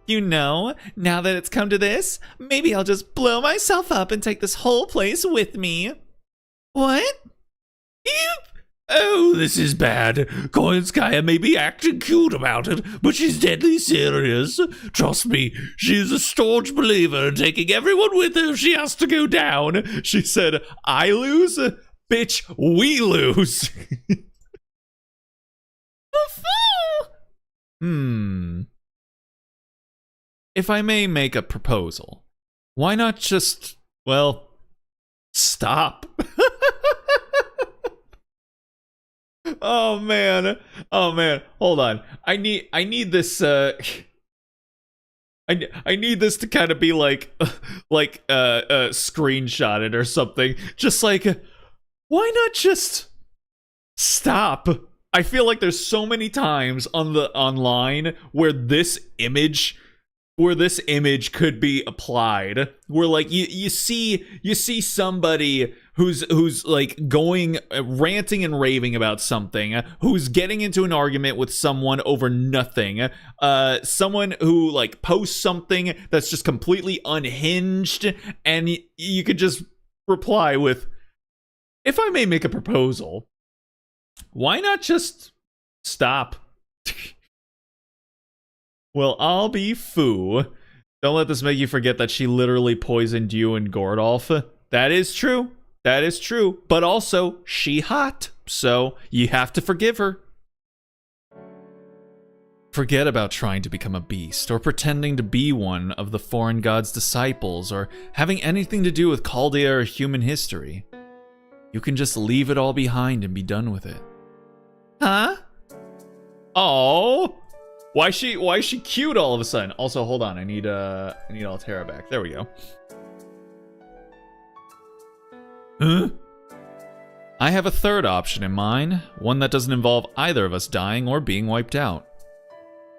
You know, now that it's come to this, maybe I'll just blow myself up and take this whole place with me. What? Oh, this is bad. Koyanskaya may be acting cute about it, but she's deadly serious. Trust me, she's a staunch believer in taking everyone with her if she has to go down. She said, I lose? Bitch, we lose. if I may make a proposal, why not just, well, stop? Oh man. Hold on. I need this I need this to kind of be like screenshotted or something. Just like, why not just stop? I feel like there's so many times online where this image could be applied, where like you see somebody who's like going ranting and raving about something, who's getting into an argument with someone over nothing, someone who like posts something that's just completely unhinged, and you could just reply with, if I may make a proposal, why not just stop? Well, I'll be foo. Don't let this make you forget that she literally poisoned you and Gordolf. That is true. That is true. But also, she hot. So, you have to forgive her. Forget about trying to become a beast, or pretending to be one of the foreign god's disciples, or having anything to do with Chaldea or human history. You can just leave it all behind and be done with it. Huh? Oh. Why is she cute all of a sudden? Also, hold on. I need Altera back. There we go. Huh? I have a third option in mind, one that doesn't involve either of us dying or being wiped out.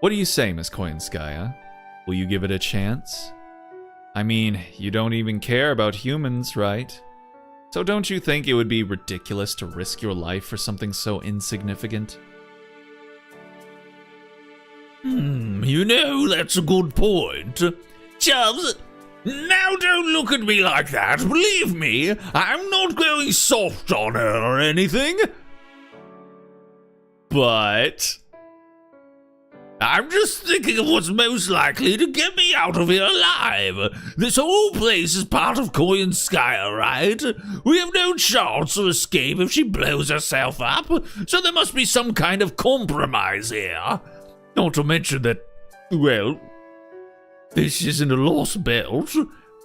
What do you say, Miss Koyenskaya? Will you give it a chance? I mean, you don't even care about humans, right? So don't you think it would be ridiculous to risk your life for something so insignificant? You know, that's a good point. Chubbs, now don't look at me like that. Believe me, I'm not going soft on her or anything. But I'm just thinking of what's most likely to get me out of here alive. This whole place is part of Koyenskaya, right? We have no chance of escape if she blows herself up, so there must be some kind of compromise here. Not to mention that, well, this isn't a lost belt.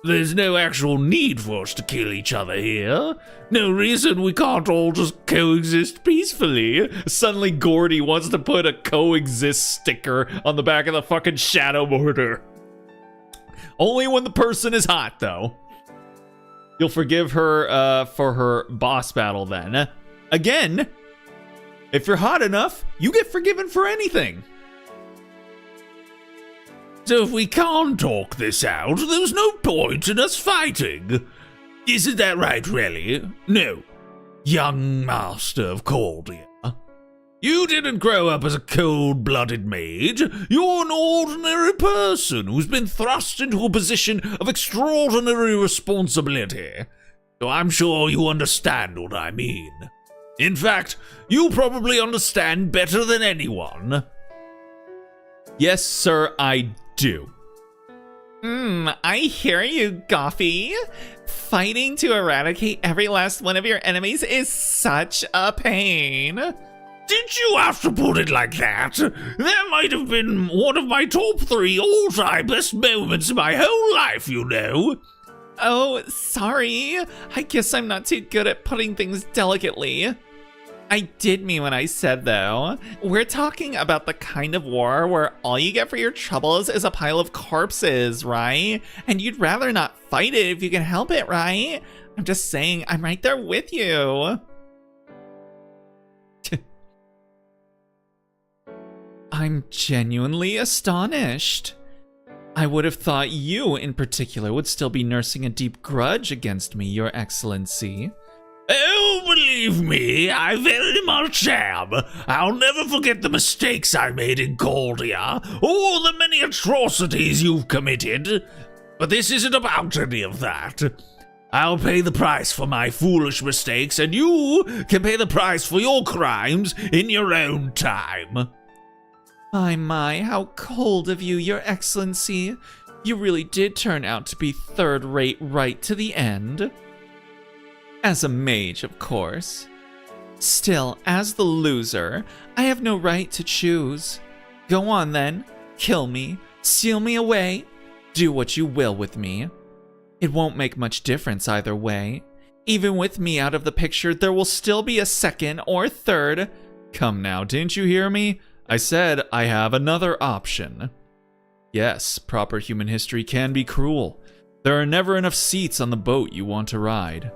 There's no actual need for us to kill each other here. No reason we can't all just coexist peacefully. Suddenly Gordy wants to put a coexist sticker on the back of the fucking shadow border. Only when the person is hot, though. You'll forgive her for her boss battle then. Again, if you're hot enough, you get forgiven for anything. So if we can't talk this out, there's no point in us fighting. Isn't that right, really? No. Young master of Chaldea. You didn't grow up as a cold-blooded mage. You're an ordinary person who's been thrust into a position of extraordinary responsibility. So I'm sure you understand what I mean. In fact, you probably understand better than anyone. Yes, sir, I do. I hear you, Goffy. Fighting to eradicate every last one of your enemies is such a pain. Did you have to put it like that? That might have been one of my top 3 all-time best moments of my whole life, you know. Oh, sorry. I guess I'm not too good at putting things delicately. I did mean what I said, though. We're talking about the kind of war where all you get for your troubles is a pile of corpses, right? And you'd rather not fight it if you can help it, right? I'm just saying, I'm right there with you. I'm genuinely astonished. I would have thought you, in particular, would still be nursing a deep grudge against me, Your Excellency. Oh, believe me, I very much am. I'll never forget the mistakes I made in Chaldea, or the many atrocities you've committed. But this isn't about any of that. I'll pay the price for my foolish mistakes, and you can pay the price for your crimes in your own time. My, how cold of you, Your Excellency. You really did turn out to be third-rate right to the end. As a mage, of course. Still, as the loser, I have no right to choose. Go on then, kill me, seal me away. Do what you will with me. It won't make much difference either way. Even with me out of the picture, there will still be a second or third. Come now, didn't you hear me? I said I have another option. Yes, proper human history can be cruel. There are never enough seats on the boat you want to ride.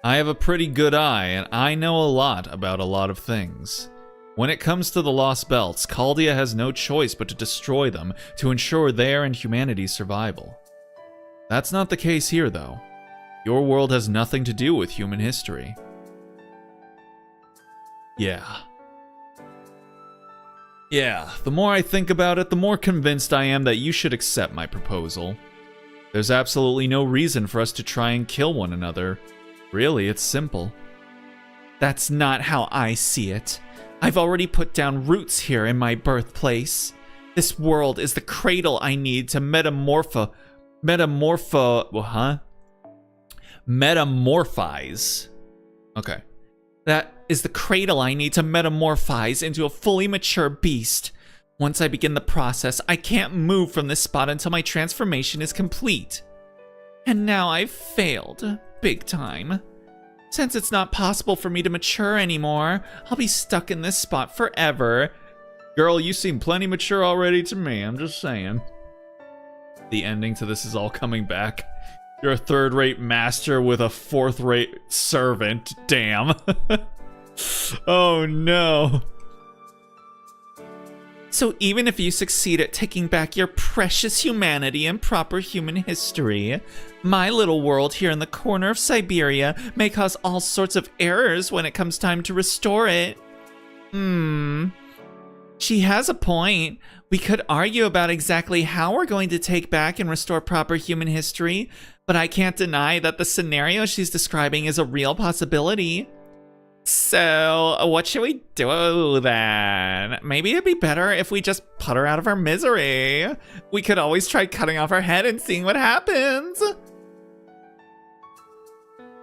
I have a pretty good eye, and I know a lot about a lot of things. When it comes to the Lost Belts, Chaldea has no choice but to destroy them to ensure their and humanity's survival. That's not the case here, though. Your world has nothing to do with human history. Yeah, the more I think about it, the more convinced I am that you should accept my proposal. There's absolutely no reason for us to try and kill one another. Really, it's simple. That's not how I see it. I've already put down roots here in my birthplace. This world is the cradle I need to metamorphize. Okay. That is the cradle I need to metamorphize into a fully mature beast. Once I begin the process, I can't move from this spot until my transformation is complete. And now I've failed, big time. Since it's not possible for me to mature anymore, I'll be stuck in this spot forever. Girl, you seem plenty mature already to me, I'm just saying. The ending to this is all coming back. You're a third-rate master with a fourth-rate servant. Damn. Oh no. So even if you succeed at taking back your precious humanity and proper human history, my little world here in the corner of Siberia may cause all sorts of errors when it comes time to restore it. She has a point. We could argue about exactly how we're going to take back and restore proper human history, but I can't deny that the scenario she's describing is a real possibility. So, what should we do then? Maybe it'd be better if we just put her out of her misery. We could always try cutting off her head and seeing what happens.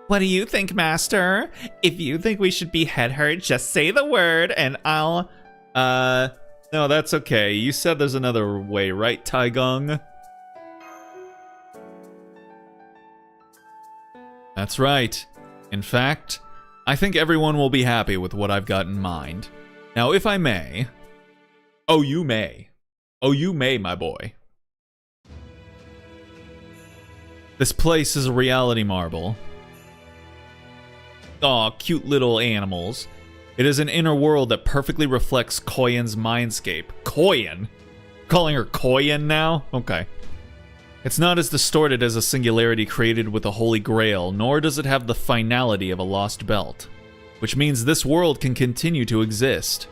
What do you think, Master? If you think we should behead her, just say the word and I'll... No, that's okay. You said there's another way, right, Taigong? That's right. In fact, I think everyone will be happy with what I've got in mind. Now, if I may... Oh, you may. Oh, you may, my boy. This place is a reality marble. Aw, cute little animals. It is an inner world that perfectly reflects Koyan's mindscape. Koyan? Calling her Koyan now? Okay. It's not as distorted as a singularity created with the Holy Grail, nor does it have the finality of a lost belt, which means this world can continue to exist.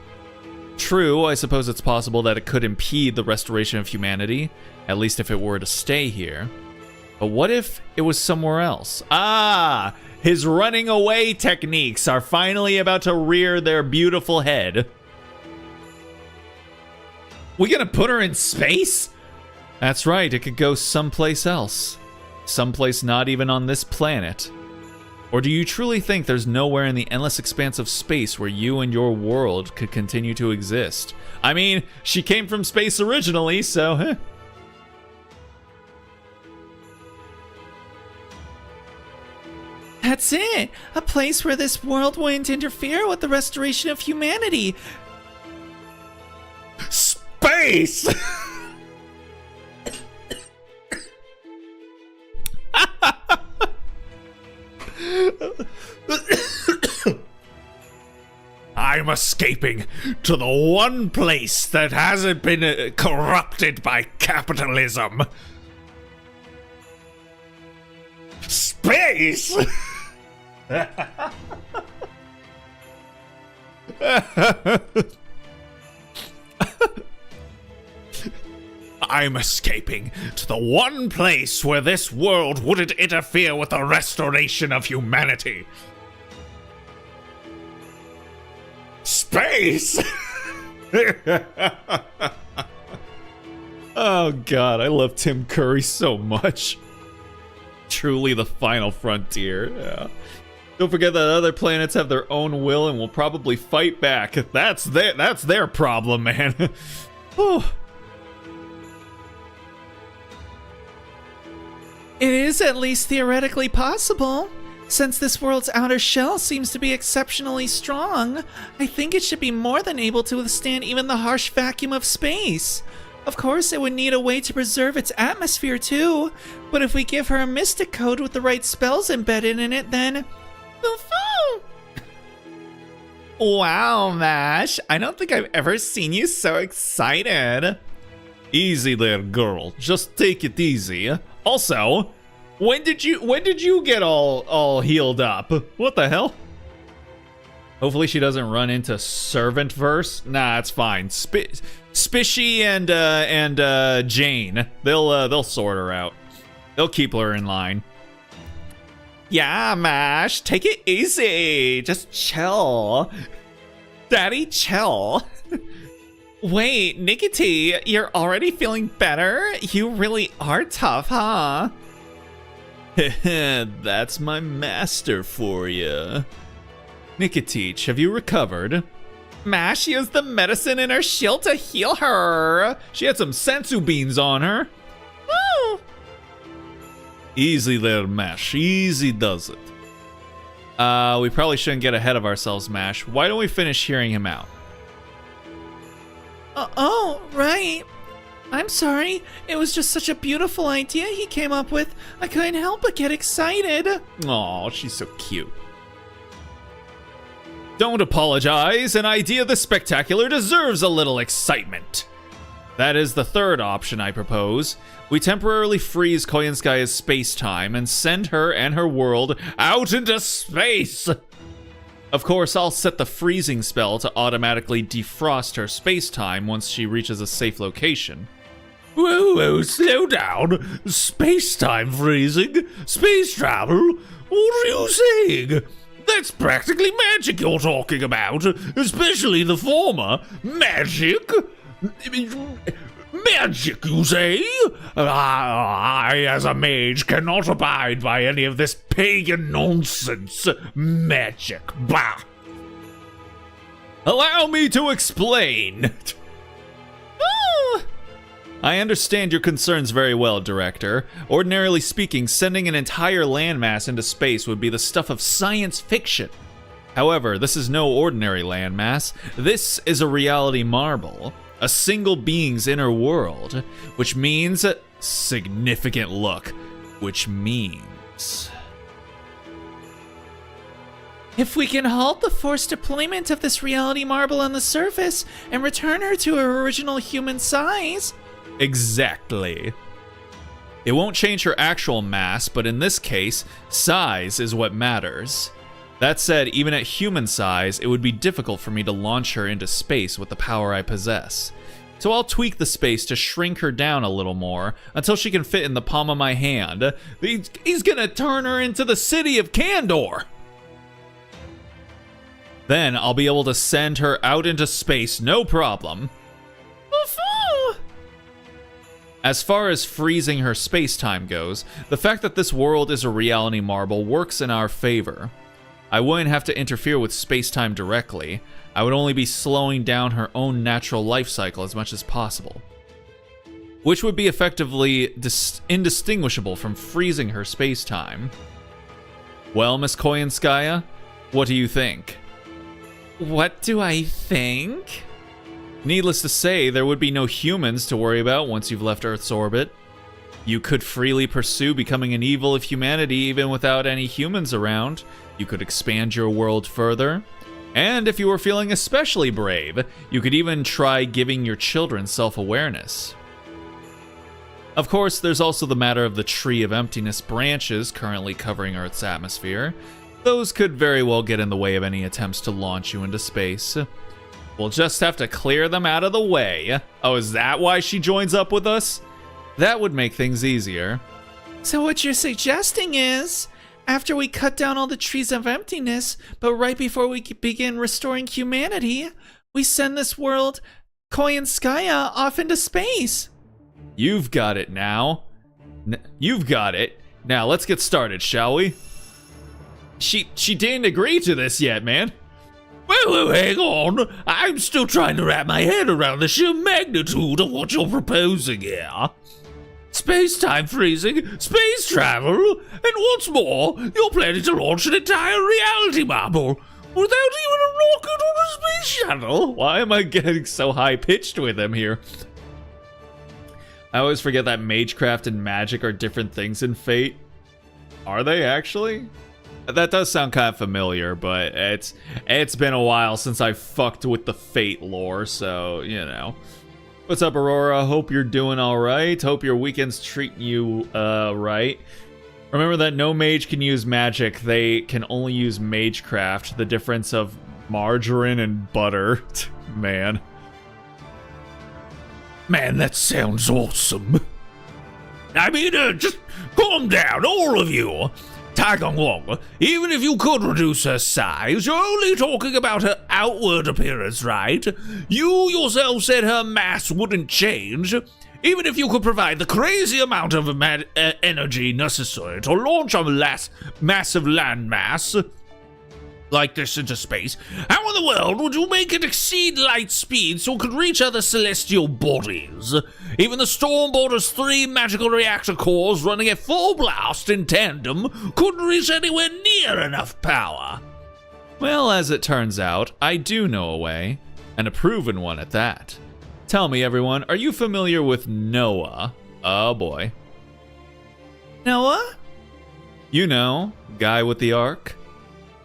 True, I suppose it's possible that it could impede the restoration of humanity, at least if it were to stay here. But what if it was somewhere else? Ah! His running away techniques are finally about to rear their beautiful head. We gonna put her in space? That's right, it could go someplace else. Someplace not even on this planet. Or do you truly think there's nowhere in the endless expanse of space where you and your world could continue to exist? I mean, she came from space originally, so... That's it! A place where this world wouldn't interfere with the restoration of humanity. Space! I'm escaping to the one place that hasn't been corrupted by capitalism. Space! I'm escaping to the one place where this world wouldn't interfere with the restoration of humanity. Space! Oh god, I love Tim Curry so much. Truly the final frontier. Yeah. Don't forget that other planets have their own will and will probably fight back. That's their problem, man. Oh. It is at least theoretically possible. Since this world's outer shell seems to be exceptionally strong, I think it should be more than able to withstand even the harsh vacuum of space. Of course, it would need a way to preserve its atmosphere too, but if we give her a mystic code with the right spells embedded in it, then... Wow, Mash, I don't think I've ever seen you so excited. Easy there, girl. Just take it easy. Also, when did you get all healed up? What the hell? Hopefully she doesn't run into servant verse. Nah, it's fine. Spishy and Jane, they'll sort her out. They'll keep her in line. Yeah, Mash, take it easy. Just chill. Daddy, chill. Wait, Nikiti, you're already feeling better? You really are tough, huh? That's my master for you. Nikitich, have you recovered? Mash used the medicine in her shield to heal her. She had some sensu beans on her. Woo! Easy there, Mash. Easy does it. We probably shouldn't get ahead of ourselves, Mash. Why don't we finish hearing him out? Oh, right. I'm sorry. It was just such a beautiful idea he came up with. I couldn't help but get excited. Aw, she's so cute. Don't apologize. An idea this spectacular deserves a little excitement. That is the third option I propose. We temporarily freeze Koyanskaya's space-time and send her and her world out into space. Of course, I'll set the freezing spell to automatically defrost her space-time once she reaches a safe location. Whoa, slow down. Space-time freezing? Space travel? What are you saying? That's practically magic you're talking about, especially the former. Magic? Magic, you say? I, as a mage, cannot abide by any of this pagan nonsense. Magic, bah! Allow me to explain. I understand your concerns very well, Director. Ordinarily speaking, sending an entire landmass into space would be the stuff of science fiction. However, this is no ordinary landmass. This is a reality marble. A single being's inner world, which means significant look, which means... If we can halt the forced deployment of this reality marble on the surface and return her to her original human size... Exactly. It won't change her actual mass, but in this case, size is what matters. That said, even at human size, it would be difficult for me to launch her into space with the power I possess. So I'll tweak the space to shrink her down a little more until she can fit in the palm of my hand. He's gonna turn her into the city of Kandor! Then I'll be able to send her out into space, no problem. As far as freezing her space-time goes, the fact that this world is a reality marble works in our favor. I wouldn't have to interfere with space-time directly. I would only be slowing down her own natural life cycle as much as possible, which would be effectively indistinguishable from freezing her space-time. Well, Miss Koyanskaya, what do you think? What do I think? Needless to say, there would be no humans to worry about once you've left Earth's orbit. You could freely pursue becoming an evil of humanity even without any humans around. You could expand your world further. And if you were feeling especially brave, you could even try giving your children self-awareness. Of course, there's also the matter of the Tree of Emptiness branches currently covering Earth's atmosphere. Those could very well get in the way of any attempts to launch you into space. We'll just have to clear them out of the way. Oh, is that why she joins up with us? That would make things easier. So what you're suggesting is, after we cut down all the trees of emptiness, but right before we begin restoring humanity, we send this world, Koyanskaya, off into space. You've got it now. You've got it. Now let's get started, shall we? She didn't agree to this yet, man. Whoa, hang on. I'm still trying to wrap my head around the sheer magnitude of what you're proposing here. Space-time freezing, space travel, and what's more, you're planning to launch an entire reality bubble without even a rocket or a space shuttle. Why am I getting so high-pitched with him here? I always forget that magecraft and magic are different things in Fate. Are they actually? That does sound kind of familiar, but it's been a while since I fucked with the Fate lore, so, you know. What's up, Aurora? Hope you're doing alright. Hope your weekend's treating you right. Remember that no mage can use magic. They can only use magecraft. The difference of margarine and butter. Man. Man, that sounds awesome. I mean, just calm down, all of you. Taigong Wong, even if you could reduce her size, you're only talking about her outward appearance, right? You yourself said her mass wouldn't change. Even if you could provide the crazy amount of energy necessary to launch a massive landmass like this into space, how in the world would you make it exceed light speed so it could reach other celestial bodies? Even the Stormborder's 3 magical reactor cores running at full blast in tandem couldn't reach anywhere near enough power. Well, as it turns out, I do know a way, and a proven one at that. Tell me, everyone, are you familiar with Noah? Oh boy. Noah? You know, guy with the arc.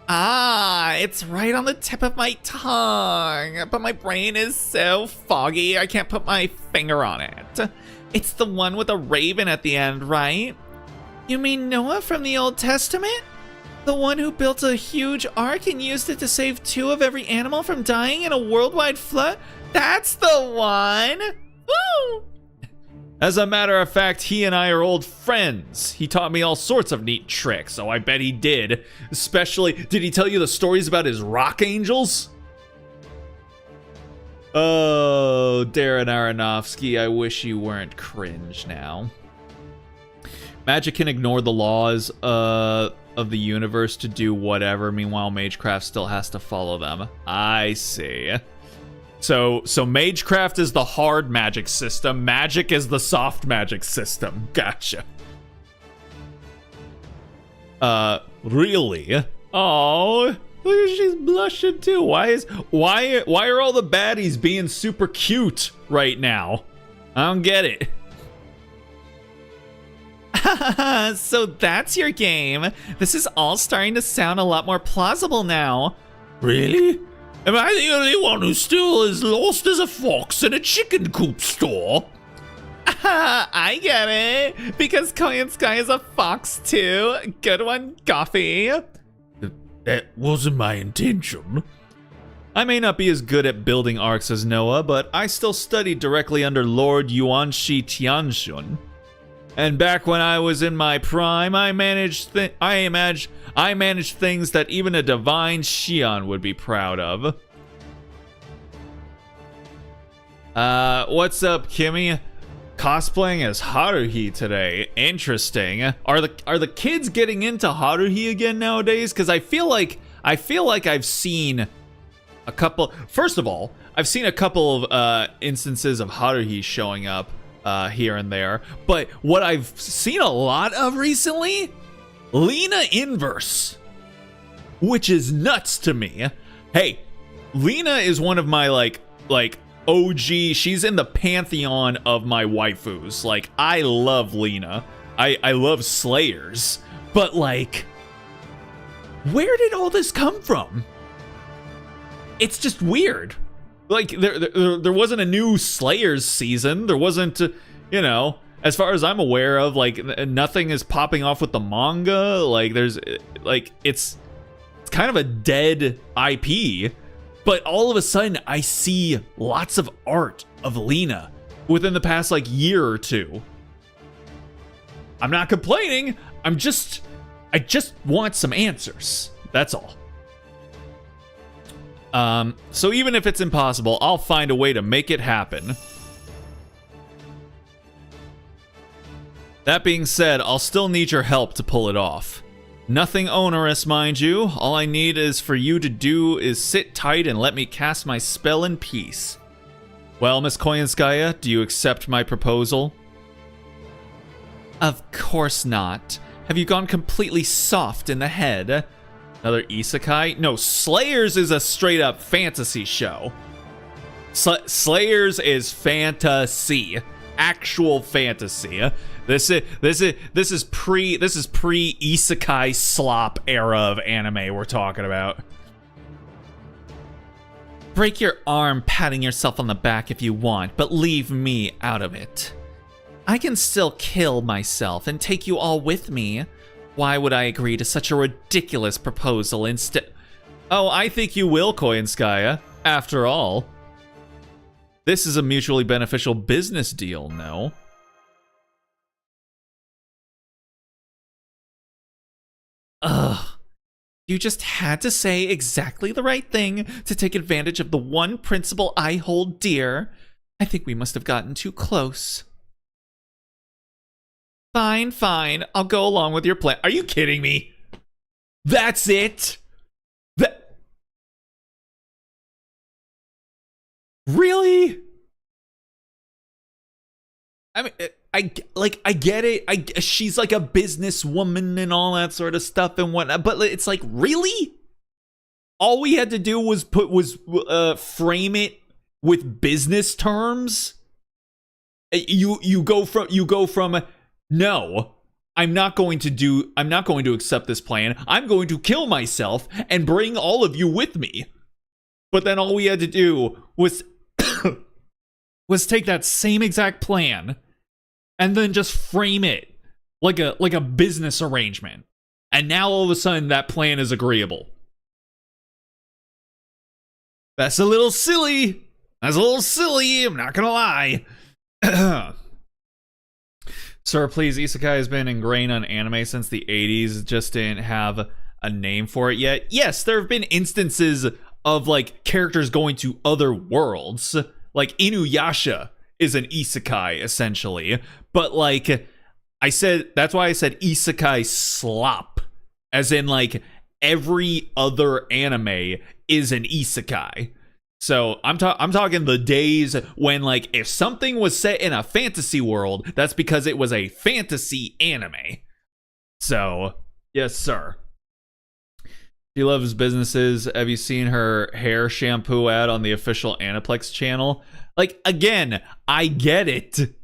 Ah, it's right on the tip of my tongue, but my brain is so foggy I can't put my finger on it. It's the one with a raven at the end, right? You mean Noah from the Old Testament? The one who built a huge ark and used it to save 2 of every animal from dying in a worldwide flood? That's the one! Woo! As a matter of fact, he and I are old friends. He taught me all sorts of neat tricks, so I bet he did. Especially, did he tell you the stories about his rock angels? Oh, Darren Aronofsky, I wish you weren't cringe now. Magic can ignore the laws of the universe to do whatever, meanwhile Magecraft still has to follow them. I see. So Magecraft is the hard magic system, magic is the soft magic system. Gotcha. Really? Oh, look, she's blushing too. Why are all the baddies being super cute right now? I don't get it. So that's your game. This is all starting to sound a lot more plausible now. Really? Am I the only one who still is lost as a fox in a chicken coop store? I get it. Because Koyan Sky is a fox too. Good one, Goffy. That wasn't my intention. I may not be as good at building arcs as Noah, but I still studied directly under Lord Yuanshi Tianxun. And back when I was in my prime, I managed things that even a divine Xian would be proud of. What's up, Kimmy? Cosplaying as Haruhi today. Interesting. Are the kids getting into Haruhi again nowadays? Because I feel like I've seen a couple. First of all, I've seen a couple of instances of Haruhi showing up here and there. But what I've seen a lot of recently, Lena Inverse, which is nuts to me. Hey, Lena is one of my like OG. She's in the pantheon of my waifus. Like, I love Lena. I love Slayers. But like, where did all this come from? It's just weird. Like, there wasn't a new Slayers season. There wasn't, you know, as far as I'm aware of, like, nothing is popping off with the manga. Like, there's, like, it's kind of a dead IP. But all of a sudden, I see lots of art of Lena within the past, like, year or two. I'm not complaining. I just want some answers. That's all. So even if it's impossible, I'll find a way to make it happen. That being said, I'll still need your help to pull it off. Nothing onerous, mind you. All I need is for you to do is sit tight and let me cast my spell in peace. Well, Miss Koyanskaya, do you accept my proposal? Of course not. Have you gone completely soft in the head? Another isekai? No, Slayers is a straight up fantasy show. Slayers is fantasy. Actual fantasy. This is pre isekai slop era of anime we're talking about. Break your arm patting yourself on the back if you want, but leave me out of it. I can still kill myself and take you all with me. Why would I agree to such a ridiculous proposal instead? Oh, I think you will, Koyanskaya. After all, this is a mutually beneficial business deal, no? Ugh. You just had to say exactly the right thing to take advantage of the one principle I hold dear. I think we must have gotten too close. Fine, fine. I'll go along with your plan. Are you kidding me? That's it? Really? I mean, I get it. She's like a businesswoman and all that sort of stuff and whatnot, but it's like, really? All we had to do was frame it with business terms. You go from no, I'm not going to accept this plan. I'm going to kill myself and bring all of you with me. But then all we had to do was was take that same exact plan and then just frame it like a business arrangement. And now all of a sudden that plan is agreeable. That's a little silly. I'm not gonna lie. Sir, please, isekai has been ingrained on anime since the 80s. It just didn't have a name for it yet. Yes, there have been instances of like characters going to other worlds. Like Inuyasha is an isekai essentially, but like that's why I said isekai slop, as in like every other anime is an isekai. So I'm talking the days when like if something was set in a fantasy world, that's because it was a fantasy anime. So yes, sir. She loves businesses. Have you seen her hair shampoo ad on the official Aniplex channel? Like, again, I get it,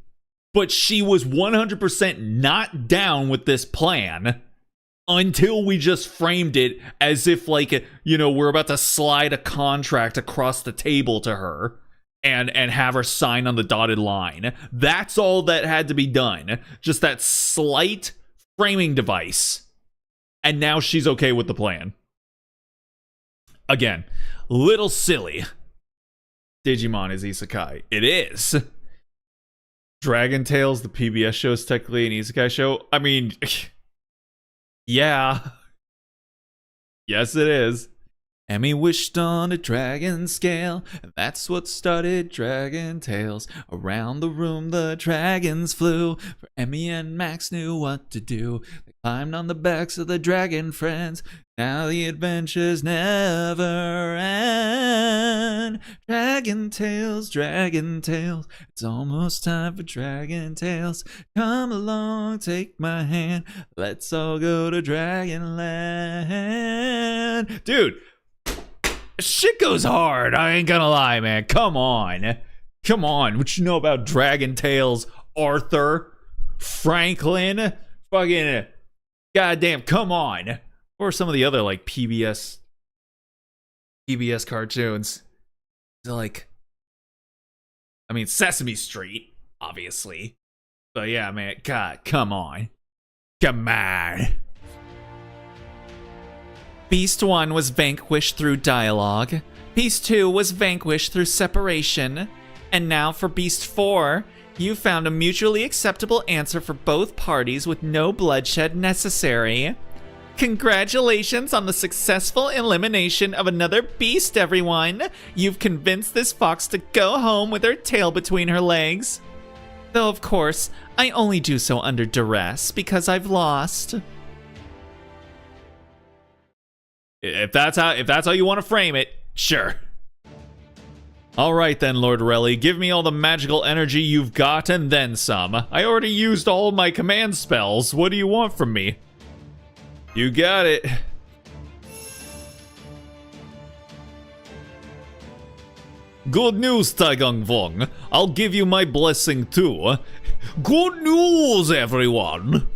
but she was 100% not down with this plan until we just framed it as if, like, you know, we're about to slide a contract across the table to her and have her sign on the dotted line. That's all that had to be done. Just that slight framing device. And now she's okay with the plan. Again, little silly. Digimon is isekai. It is. Dragon Tales, the PBS show, is technically an isekai show. I mean, yeah. Yes, it is. Emmy wished on a dragon scale, and that's what started Dragon Tales. Around the room the dragons flew, for Emmy and Max knew what to do. They climbed on the backs of the dragon friends. Now the adventures never end. Dragon Tales, it's almost time for Dragon Tales. Come along, take my hand, let's all go to Dragonland. Dude, shit goes hard, I ain't gonna lie, man. Come on. What you know about Dragon Tales, Arthur, Franklin, fucking goddamn, come on. Or some of the other like PBS cartoons. They're like, I mean, Sesame Street, obviously. But yeah, man, God, come on. Beast 1 was vanquished through dialogue. Beast 2 was vanquished through separation. And now for Beast 4, you found a mutually acceptable answer for both parties with no bloodshed necessary. Congratulations on the successful elimination of another beast, everyone! You've convinced this fox to go home with her tail between her legs. Though, of course, I only do so under duress because I've lost. If that's how you want to frame it, sure. Alright then, Lord Relly, give me all the magical energy you've got and then some. I already used all my command spells. What do you want from me? You got it. Good news, Taigang Wong. I'll give you my blessing too. Good news, everyone!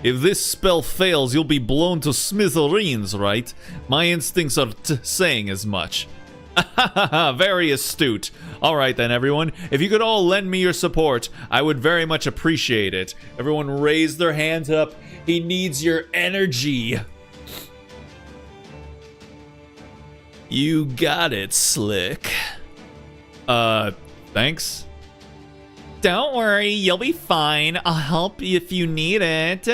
If this spell fails, you'll be blown to smithereens, right? My instincts are saying as much. Very astute. Alright then, everyone. If you could all lend me your support, I would very much appreciate it. Everyone raise their hands up. He needs your energy. You got it, Slick. Thanks. Don't worry, you'll be fine. I'll help you if you need it.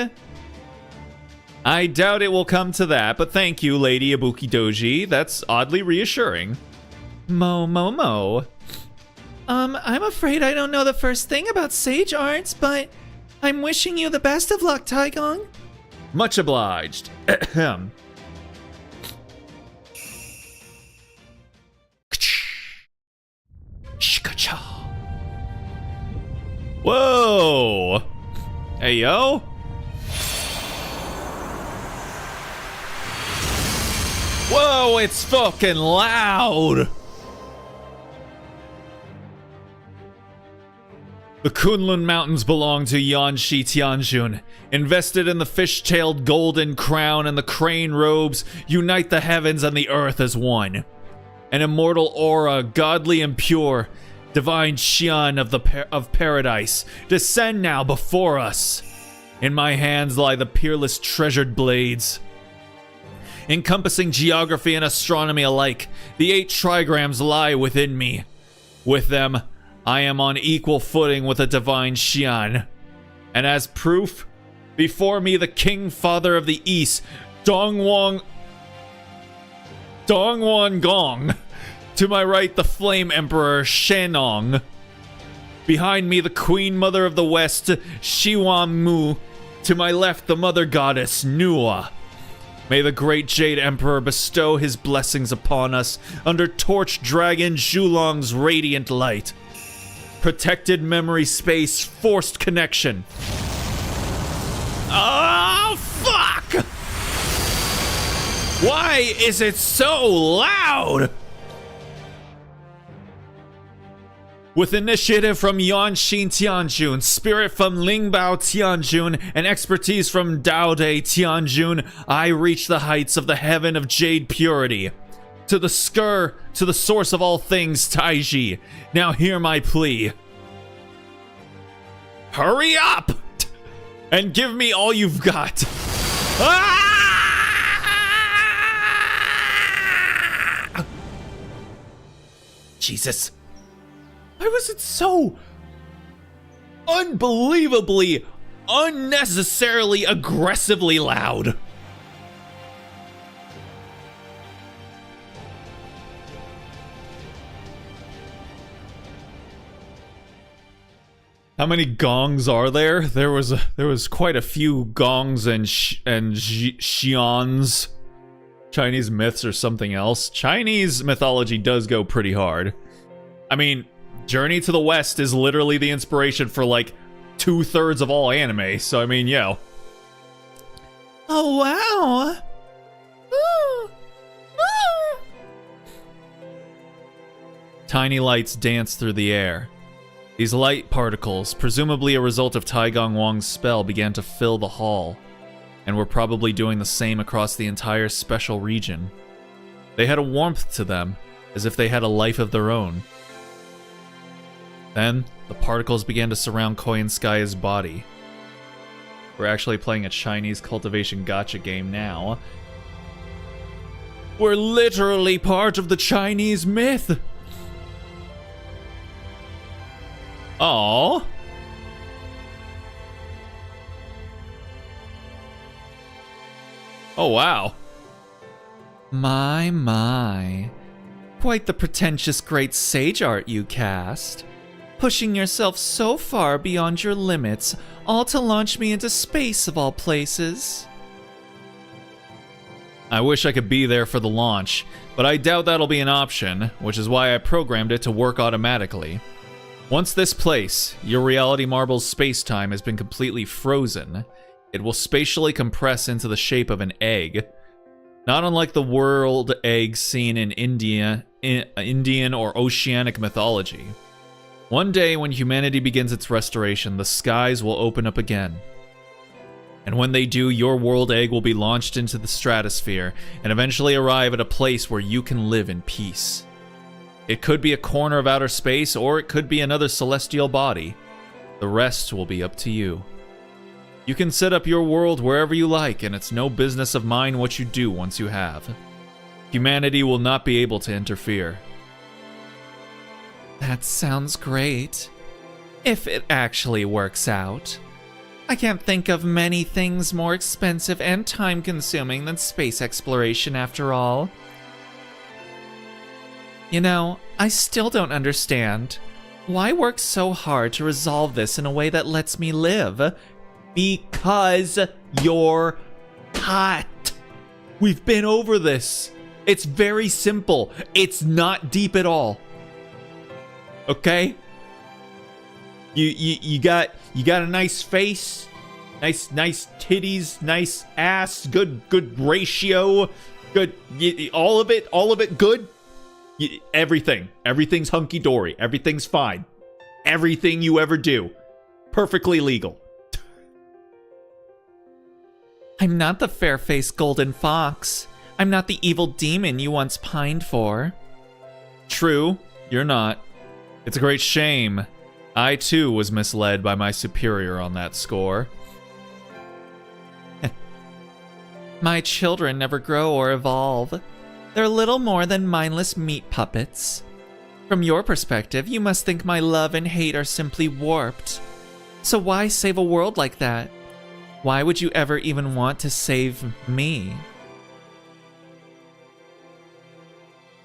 I doubt it will come to that, but thank you, Lady Ibuki Doji. That's oddly reassuring. Mo. I'm afraid I don't know the first thing about sage arts, but I'm wishing you the best of luck, Taigong. Much obliged. Ahem. Whoa! Hey, yo! Whoa, it's fucking loud! The Kunlun Mountains belong to Yanshi Tianjun. Invested in the fish-tailed golden crown and the crane robes, unite the heavens and the earth as one. An immortal aura, godly and pure, divine Xian of paradise, descend now before us. In my hands lie the peerless treasured blades. Encompassing geography and astronomy alike, the 8 trigrams lie within me. With them, I am on equal footing with the divine Xian. And as proof, before me the King Father of the East, Dongwon Gong. To my right, the Flame Emperor Shenong. Behind me, the Queen Mother of the West, Shiwan Mu. To my left, the Mother Goddess, Nua. May the great Jade Emperor bestow his blessings upon us under Torch Dragon Zhulong's radiant light. Protected memory space, forced connection. Oh, fuck! Why is it so loud? With initiative from Yanxin Tianjun, spirit from Lingbao Tianjun, and expertise from Daode Tianjun, I reach the heights of the heaven of jade purity. To the source of all things, Taiji. Now hear my plea. Hurry up! And give me all you've got. Ah! Jesus. Why was it so unbelievably, unnecessarily aggressively loud? How many gongs are there? There was quite a few gongs and xians. Chinese myths or something else. Chinese mythology does go pretty hard. I mean, Journey to the West is literally the inspiration for like 2/3 of all anime, so I mean, yo. Oh, wow. Ooh. Ooh. Tiny lights dance through the air. These light particles, presumably a result of Taigong Wang's spell, began to fill the hall, and were probably doing the same across the entire special region. They had a warmth to them, as if they had a life of their own. Then, the particles began to surround Koyanskaya's body. We're actually playing a Chinese cultivation gacha game now. We're literally part of the Chinese myth! Aww. Oh, wow. My. Quite the pretentious great sage art you cast. Pushing yourself so far beyond your limits, all to launch me into space of all places. I wish I could be there for the launch, but I doubt that'll be an option, which is why I programmed it to work automatically. Once this place, your reality marble's space-time, has been completely frozen, it will spatially compress into the shape of an egg. Not unlike the world egg seen in Indian or oceanic mythology. One day, when humanity begins its restoration, the skies will open up again. And when they do, your world egg will be launched into the stratosphere and eventually arrive at a place where you can live in peace. It could be a corner of outer space, or it could be another celestial body. The rest will be up to you. You can set up your world wherever you like, and it's no business of mine what you do once you have. Humanity will not be able to interfere. That sounds great. If it actually works out. I can't think of many things more expensive and time-consuming than space exploration, after all. You know, I still don't understand. Why work so hard to resolve this in a way that lets me live? Because you're hot. We've been over this. It's very simple. It's not deep at all. Okay? You got a nice face, nice titties, nice ass, good ratio, good all of it good. Everything's hunky dory. Everything's fine. Everything you ever do, perfectly legal. I'm not the fair-faced golden fox. I'm not the evil demon you once pined for. True, you're not. It's a great shame. I, too, was misled by my superior on that score. My children never grow or evolve. They're little more than mindless meat puppets. From your perspective, you must think my love and hate are simply warped. So why save a world like that? Why would you ever even want to save me?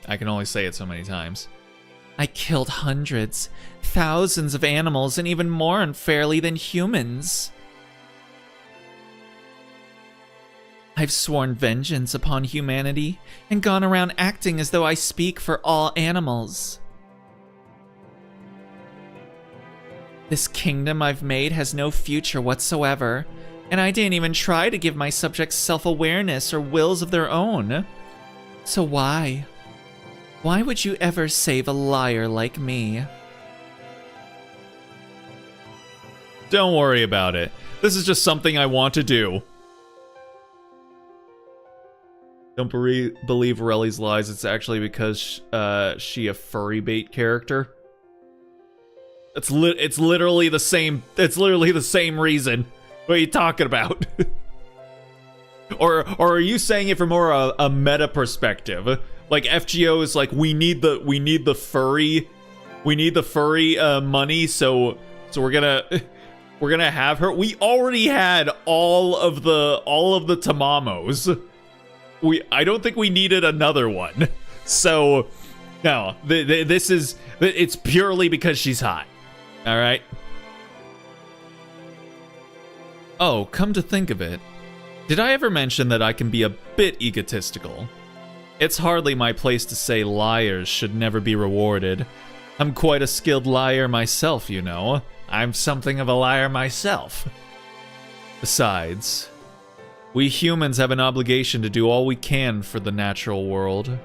I can only say it so many times. I killed hundreds, thousands of animals, and even more unfairly than humans. I've sworn vengeance upon humanity and gone around acting as though I speak for all animals. This kingdom I've made has no future whatsoever, and I didn't even try to give my subjects self-awareness or wills of their own. So why? Why would you ever save a liar like me? Don't worry about it. This is just something I want to do. Don't believe Relly's lies. It's actually because she a furry bait character. It's literally the same. It's literally the same reason. What are you talking about? or are you saying it from more a meta perspective? Like FGO is like we need the furry money, so we're gonna have her. We already had all of the Tamamos. I don't think we needed another one. So no, it's purely because she's hot. All right. Oh, come to think of it, did I ever mention that I can be a bit egotistical? It's hardly my place to say liars should never be rewarded. I'm quite a skilled liar myself, you know. I'm something of a liar myself. Besides, we humans have an obligation to do all we can for the natural world.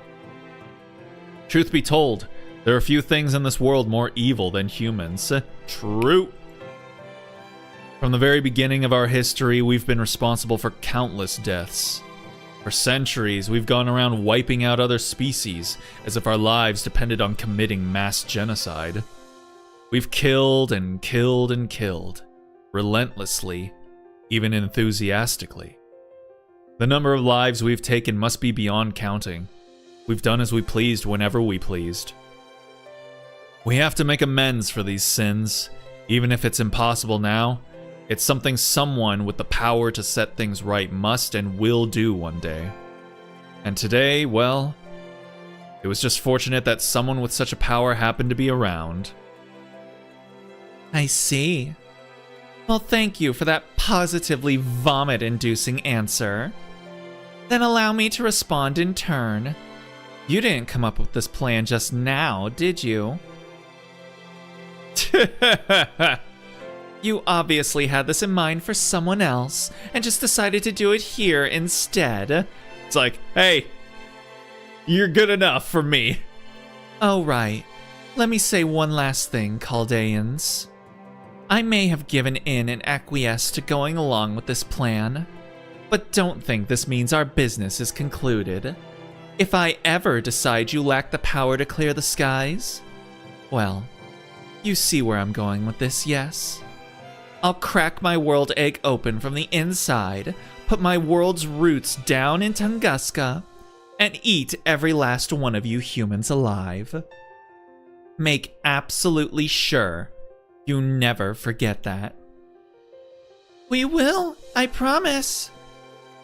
Truth be told, there are few things in this world more evil than humans. True. From the very beginning of our history, we've been responsible for countless deaths. For centuries, we've gone around wiping out other species, as if our lives depended on committing mass genocide. We've killed and killed and killed, relentlessly, even enthusiastically. The number of lives we've taken must be beyond counting. We've done as we pleased whenever we pleased. We have to make amends for these sins, even if it's impossible now. It's something someone with the power to set things right must and will do one day. And today, well, it was just fortunate that someone with such a power happened to be around. I see. Well, thank you for that positively vomit-inducing answer. Then allow me to respond in turn. You didn't come up with this plan just now, did you? You obviously had this in mind for someone else, and just decided to do it here instead. It's like, hey, you're good enough for me. Oh, right. Let me say one last thing, Chaldeans. I may have given in and acquiesced to going along with this plan, but don't think this means our business is concluded. If I ever decide you lack the power to clear the skies, well, you see where I'm going with this, yes? I'll crack my world egg open from the inside, put my world's roots down in Tunguska, and eat every last one of you humans alive. Make absolutely sure you never forget that. We will, I promise.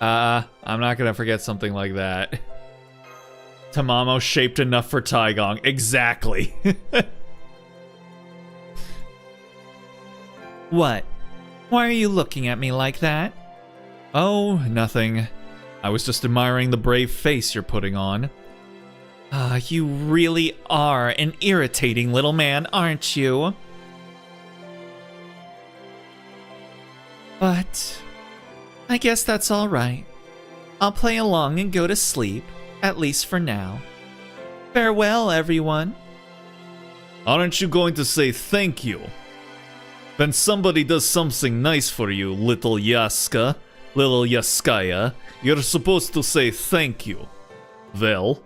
I'm not gonna forget something like that. Tamamo shaped enough for Taigong. Exactly. What? Why are you looking at me like that? Oh, nothing. I was just admiring the brave face you're putting on. You really are an irritating little man, aren't you? But I guess that's all right. I'll play along and go to sleep, at least for now. Farewell, everyone. Aren't you going to say thank you? When somebody does something nice for you, little Yaskaya, you're supposed to say thank you. Well?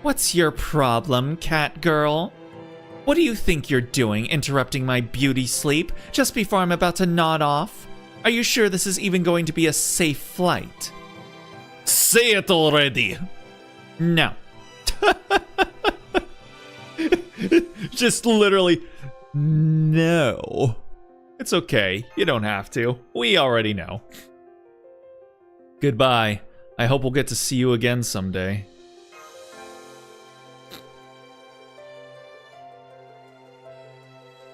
What's your problem, cat girl? What do you think you're doing, interrupting my beauty sleep just before I'm about to nod off? Are you sure this is even going to be a safe flight? Say it already! No. Just literally, no. It's okay, you don't have to. We already know. Goodbye. I hope we'll get to see you again someday.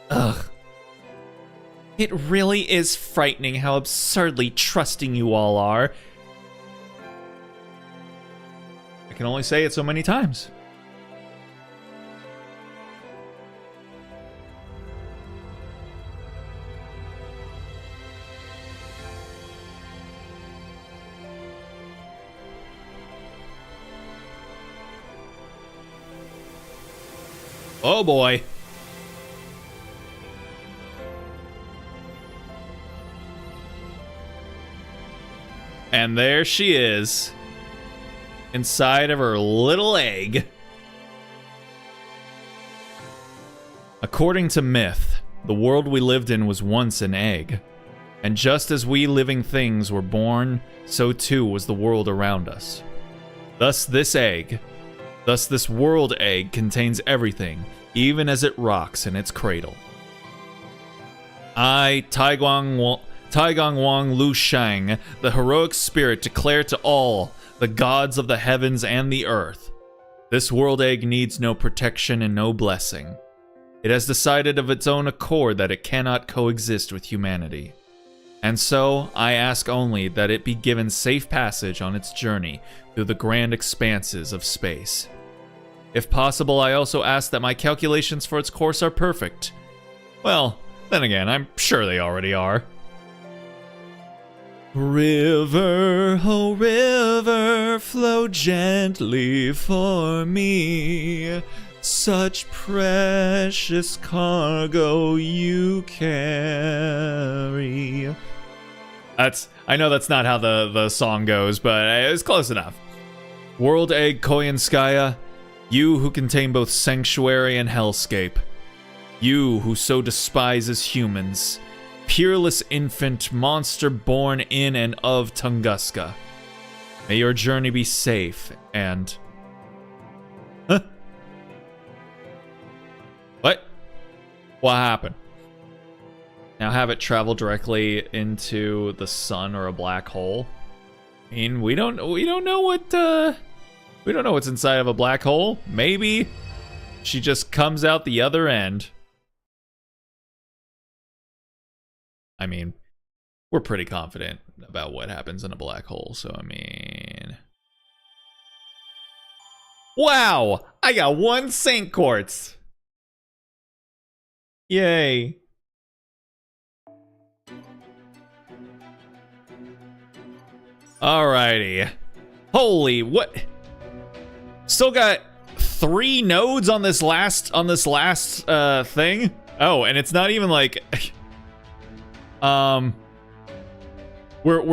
Ugh. It really is frightening how absurdly trusting you all are. I can only say it so many times. Oh boy. And there she is, inside of her little egg. According to myth, the world we lived in was once an egg. And just as we living things were born, so too was the world around us. Thus this world egg contains everything, even as it rocks in its cradle. I, Taigong Wang Lu Shang, the heroic spirit, declare to all, the gods of the heavens and the earth, this world egg needs no protection and no blessing. It has decided of its own accord that it cannot coexist with humanity. And so, I ask only that it be given safe passage on its journey through the grand expanses of space. If possible, I also ask that my calculations for its course are perfect. Well, then again, I'm sure they already are. River, oh river, flow gently for me. Such precious cargo you carry. I know that's not how the song goes, but it's close enough. World Egg Koyanskaya, you who contain both sanctuary and hellscape. You who so despises humans. Peerless infant, monster born in and of Tunguska. May your journey be safe and... Huh? What? What happened? Now have it travel directly into the sun or a black hole? I mean, we don't know what's inside of a black hole. Maybe she just comes out the other end. I mean, we're pretty confident about what happens in a black hole, so I mean... Wow! I got 1 Saint Quartz! Yay! Alrighty. Holy, what? Still got 3 nodes on this last thing? Oh, and it's not even like we're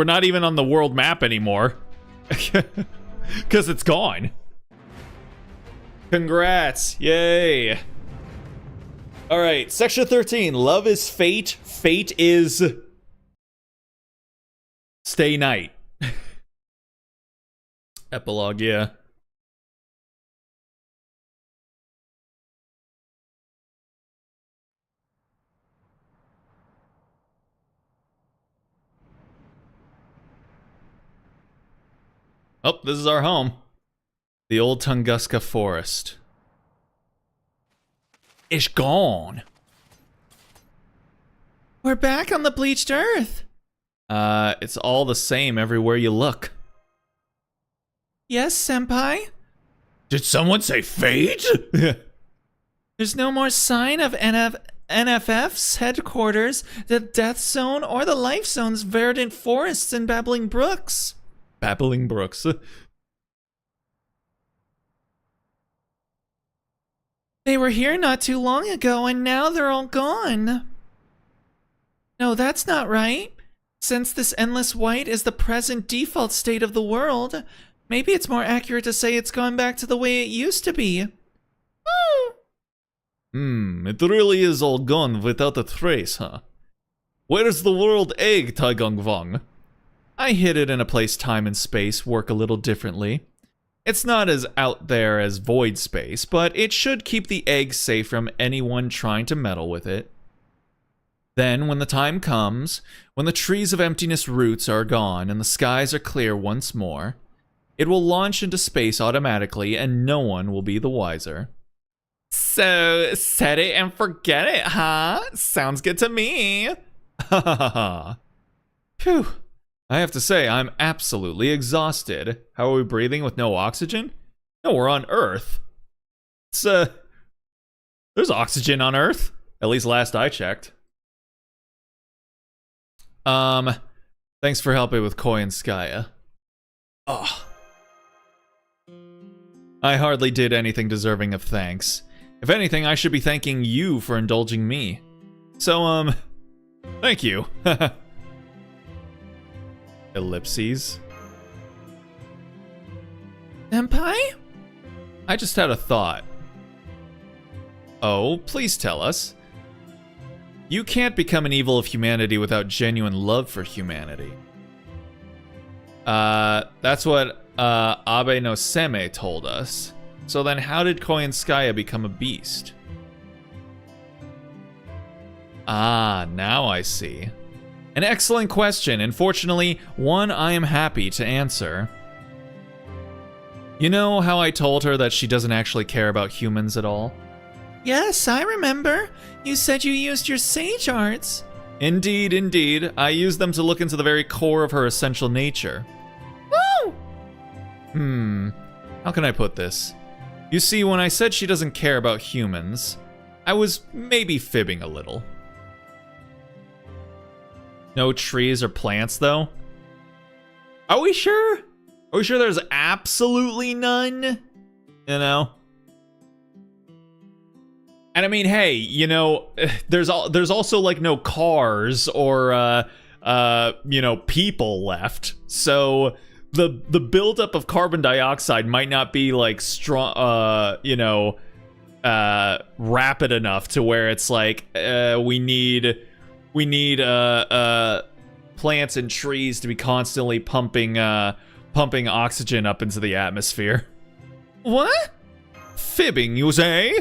not even on the world map anymore. Cuz it's gone. Congrats. Yay. All right, section 13. Love is fate. Fate is stay night. Epilogue, yeah. Oh, this is our home. The old Tunguska forest. It's gone. We're back on the bleached earth. It's all the same everywhere you look. Yes, senpai? Did someone say fate? There's no more sign of NFF's headquarters, the Death Zone, or the Life Zone's verdant forests and babbling brooks. Babbling brooks. They were here not too long ago, and now they're all gone. No, that's not right. Since this endless white is the present default state of the world, maybe it's more accurate to say it's gone back to the way it used to be. It really is all gone without a trace, huh? Where's the world egg, Taigang Wang? I hid it in a place time and space work a little differently. It's not as out there as void space, but it should keep the egg safe from anyone trying to meddle with it. Then, when the time comes, when the trees of emptiness roots are gone and the skies are clear once more, it will launch into space automatically and no one will be the wiser. So, set it and forget it, huh? Sounds good to me. Ha ha ha ha. Phew. I have to say, I'm absolutely exhausted. How are we breathing with no oxygen? No, we're on Earth. It's, there's oxygen on Earth. At least last I checked. Thanks for helping with Koi and Skaya. Oh. I hardly did anything deserving of thanks. If anything, I should be thanking you for indulging me. So, thank you. Ellipses. Senpai? I just had a thought. Oh, please tell us. You can't become an evil of humanity without genuine love for humanity. That's what Abe no Seme told us. So then how did Koyanskaya become a beast? Ah, now I see. An excellent question, and fortunately, one I am happy to answer. You know how I told her that she doesn't actually care about humans at all? Yes, I remember. You said you used your sage arts. Indeed, indeed. I used them to look into the very core of her essential nature. Woo! How can I put this? You see, when I said she doesn't care about humans, I was maybe fibbing a little. No trees or plants, though? Are we sure? Are we sure there's absolutely none? You know? And I mean, hey, you know, there's also like no cars or you know, people left. So the buildup of carbon dioxide might not be like strong, you know, rapid enough to where it's like we need plants and trees to be constantly pumping oxygen up into the atmosphere. What? Fibbing, you say?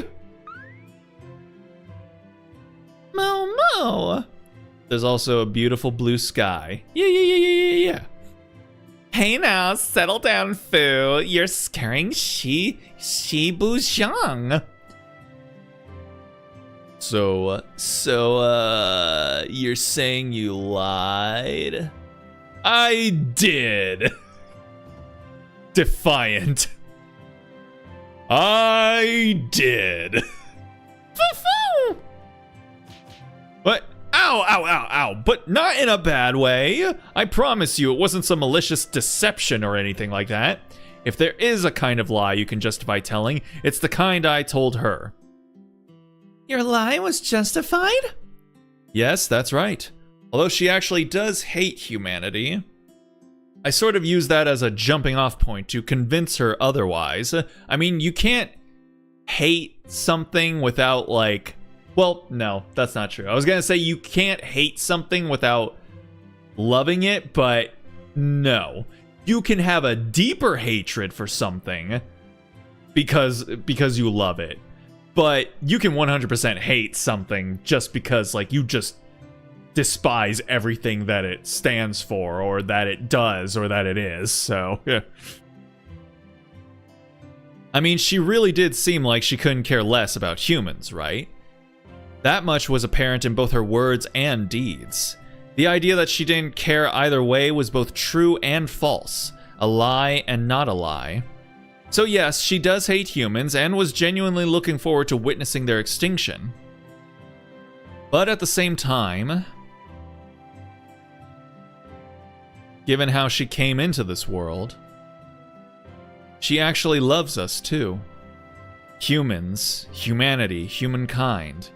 Mo. There's also a beautiful blue sky. Yeah. Hey now, settle down, Fu. You're scaring Shi Buxiang. You're saying you lied? I did. Defiant. I did. What? Ow, ow, ow, ow. But not in a bad way. I promise you it wasn't some malicious deception or anything like that. If there is a kind of lie you can justify telling, it's the kind I told her. Your lie was justified? Yes, that's right. Although she actually does hate humanity, I sort of use that as a jumping off point to convince her otherwise. I mean, you can't hate something without, like... Well, no, that's not true. I was gonna say you can't hate something without loving it, but no. You can have a deeper hatred for something because you love it. But you can 100% hate something just because, like, you just despise everything that it stands for, or that it does, or that it is, so, yeah. I mean, she really did seem like she couldn't care less about humans, right? That much was apparent in both her words and deeds. The idea that she didn't care either way was both true and false, a lie and not a lie. So yes, she does hate humans and was genuinely looking forward to witnessing their extinction. But at the same time, given how she came into this world, she actually loves us too. Humans, humanity, humankind.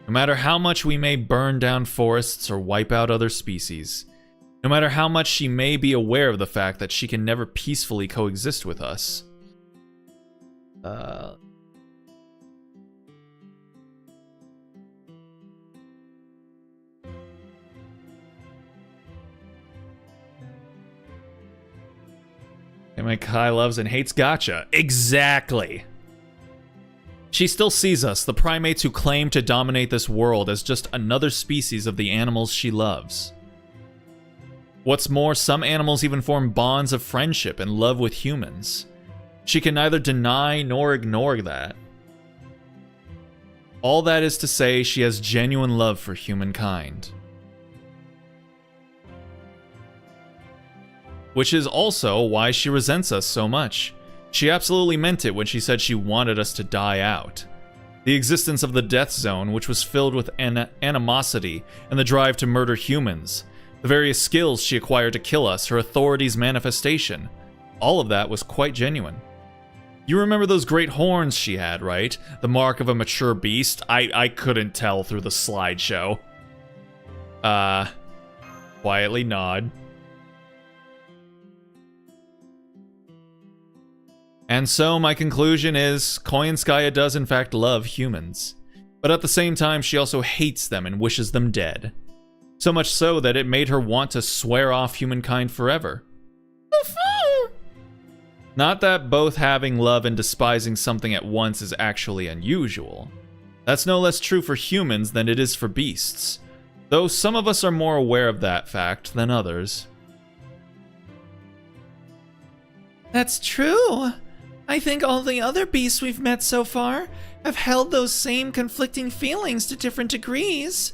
No matter how much we may burn down forests or wipe out other species, no matter how much she may be aware of the fact that she can never peacefully coexist with us. And my Kai loves and hates gotcha. Exactly. She still sees us, the primates who claim to dominate this world, as just another species of the animals she loves. What's more, some animals even form bonds of friendship and love with humans. She can neither deny nor ignore that. All that is to say, she has genuine love for humankind. Which is also why she resents us so much. She absolutely meant it when she said she wanted us to die out. The existence of the death zone, which was filled with animosity and the drive to murder humans, the various skills she acquired to kill us, her authority's manifestation, all of that was quite genuine. You remember those great horns she had, right? The mark of a mature beast? I couldn't tell through the slideshow. Quietly nod. And so my conclusion is, Koyanskaya does in fact love humans. But at the same time, she also hates them and wishes them dead. So much so that it made her want to swear off humankind forever. Not that both having love and despising something at once is actually unusual. That's no less true for humans than it is for beasts, though some of us are more aware of that fact than others. That's true. I think all the other beasts we've met so far have held those same conflicting feelings to different degrees.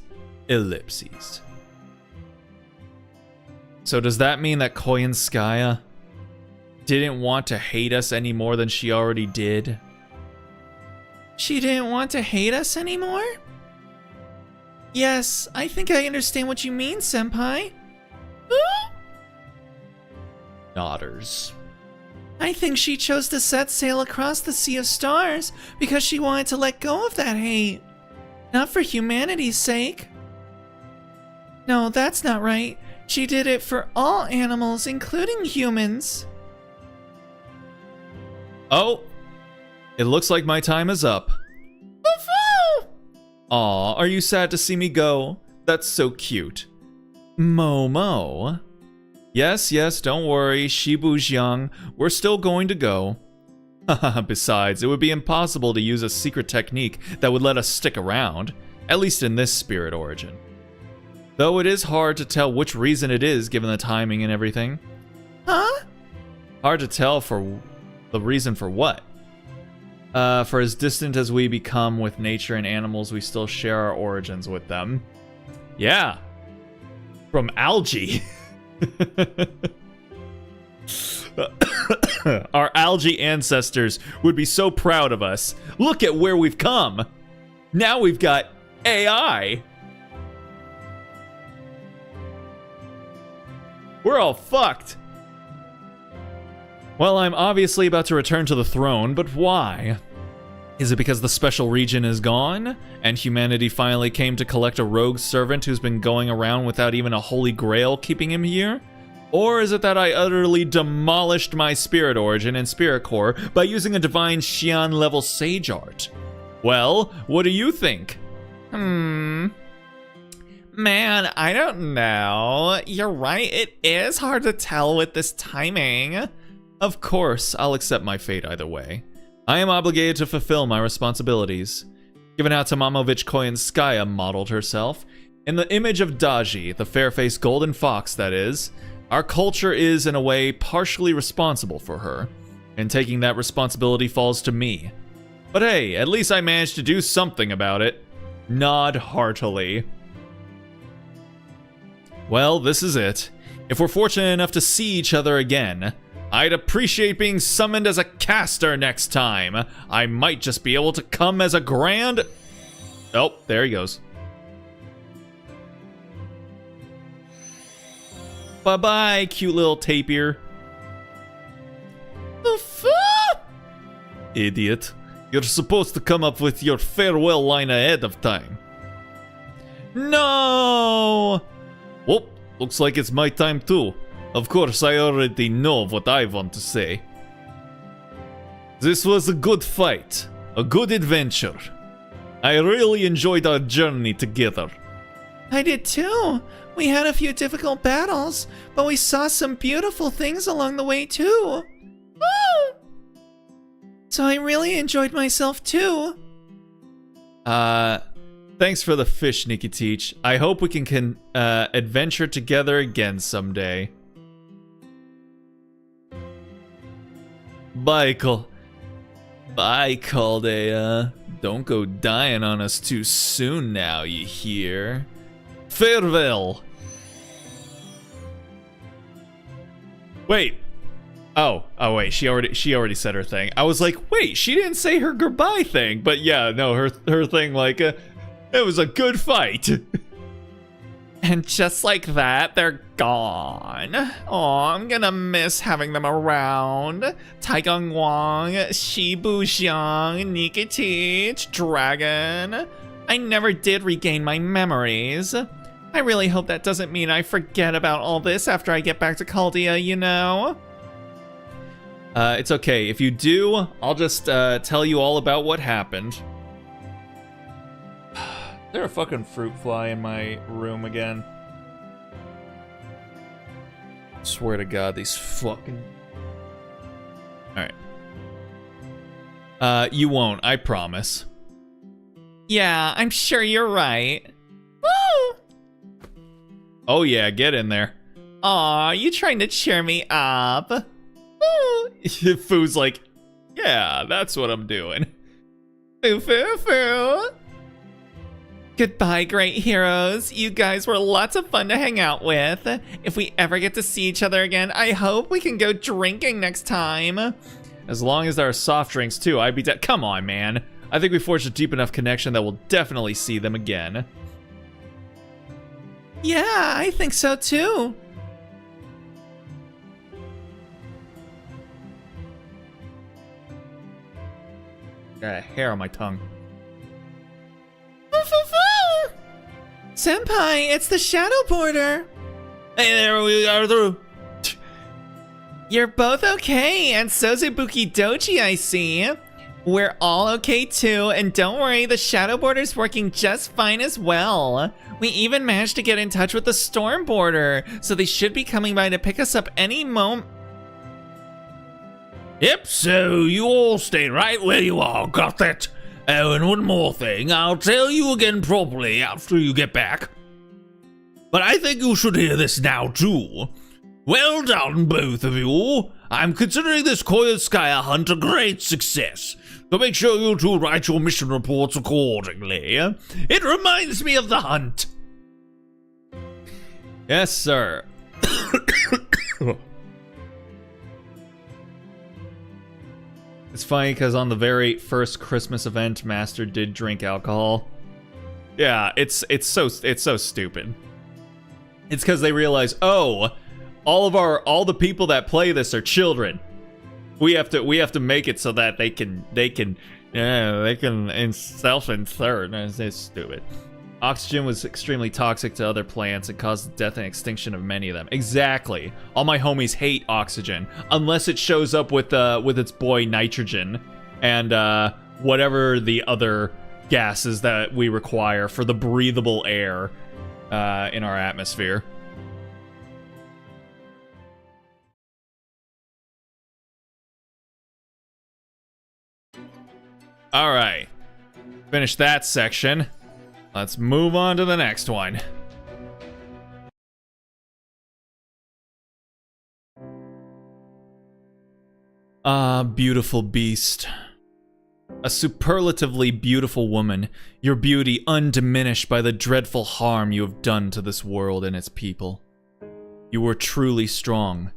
Ellipses. So does that mean that Koyanskaya didn't want to hate us any more than she already did? She didn't want to hate us anymore? Yes, I think I understand what you mean, Senpai. Nodders. I think she chose to set sail across the Sea of Stars because she wanted to let go of that hate. Not for humanity's sake. No, that's not right. She did it for all animals, including humans. Oh, it looks like my time is up. Aw, are you sad to see me go? That's so cute. Momo. Yes, don't worry, Shibu's young. We're still going to go. Besides, it would be impossible to use a secret technique that would let us stick around, at least in this spirit origin. Though it is hard to tell which reason it is given the timing and everything. Huh? Hard to tell for the reason for what? For as distant as we become with nature and animals, we still share our origins with them. Yeah. From algae. Our algae ancestors would be so proud of us. Look at where we've come. Now we've got AI. We're all fucked. Well, I'm obviously about to return to the throne, but why? Is it because the special region is gone, and humanity finally came to collect a rogue servant who's been going around without even a holy grail keeping him here? Or is it that I utterly demolished my spirit origin and spirit core by using a divine Xian level sage art? Well, what do you think? Man, I don't know. You're right, it is hard to tell with this timing. Of course, I'll accept my fate either way. I am obligated to fulfill my responsibilities. Given how Tamamovich Koyenskaya modeled herself, in the image of Daji, the fair-faced golden fox that is, our culture is, in a way, partially responsible for her, and taking that responsibility falls to me. But hey, at least I managed to do something about it. Nod heartily. Well, this is it. If we're fortunate enough to see each other again, I'd appreciate being summoned as a caster next time. I might just be able to come as a grand... Oh, there he goes. Bye-bye, cute little tapir. The fuck? Idiot. You're supposed to come up with your farewell line ahead of time. No! Well, looks like it's my time too. Of course, I already know what I want to say. This was a good fight. A good adventure. I really enjoyed our journey together. I did too. We had a few difficult battles, but we saw some beautiful things along the way too. Woo! So I really enjoyed myself too. Thanks for the fish, Nikitich. I hope we can adventure together again someday. Bye, Caldea. Don't go dying on us too soon now, you hear? Farewell. Wait. Oh, wait, she already said her thing. I was like, wait, she didn't say her goodbye thing. But yeah, no, her thing, like, it was a good fight. And just like that, they're gone. Oh, I'm gonna miss having them around. Taigong Wang, Shibu Xiang, Nikitich, Dragon. I never did regain my memories. I really hope that doesn't mean I forget about all this after I get back to Chaldea, you know? It's okay. If you do, I'll just tell you all about what happened. Is there a fucking fruit fly in my room again? Swear to God, these fucking... Alright. You won't, I promise. Yeah, I'm sure you're right. Woo! Oh yeah, get in there. Aw, you trying to cheer me up? Woo! Foo's like, yeah, that's what I'm doing. Foo foo foo! Goodbye, great heroes. You guys were lots of fun to hang out with. If we ever get to see each other again, I hope we can go drinking next time. As long as there are soft drinks too, I'd be come on, man. I think we forged a deep enough connection that we'll definitely see them again. Yeah, I think so too. Got a hair on my tongue. Senpai, it's the Shadow Border. Hey there, we are through. You're both okay, and so's Ibuki Doji, I see. We're all okay too, and don't worry, the Shadow Border's working just fine as well. We even managed to get in touch with the Storm Border, so they should be coming by to pick us up any moment. Yep, so you all stay right where you are, got that? Oh, and one more thing, I'll tell you again properly after you get back. But I think you should hear this now too. Well done, both of you. I'm considering this Koyenskaya hunt a great success. So make sure you two write your mission reports accordingly. It reminds me of the hunt. Yes, sir. It's funny because on the very first Christmas event, Master did drink alcohol. Yeah, it's so stupid. It's because they realize, oh, all the people that play this are children. We have to make it so that they can self-insert. It's stupid. Oxygen was extremely toxic to other plants and caused the death and extinction of many of them. Exactly. All my homies hate oxygen unless it shows up with its boy nitrogen and whatever the other gases that we require for the breathable air in our atmosphere. All right. Finish that section. Let's move on to the next one. Ah, beautiful beast. A superlatively beautiful woman, your beauty undiminished by the dreadful harm you have done to this world and its people. You were truly strong.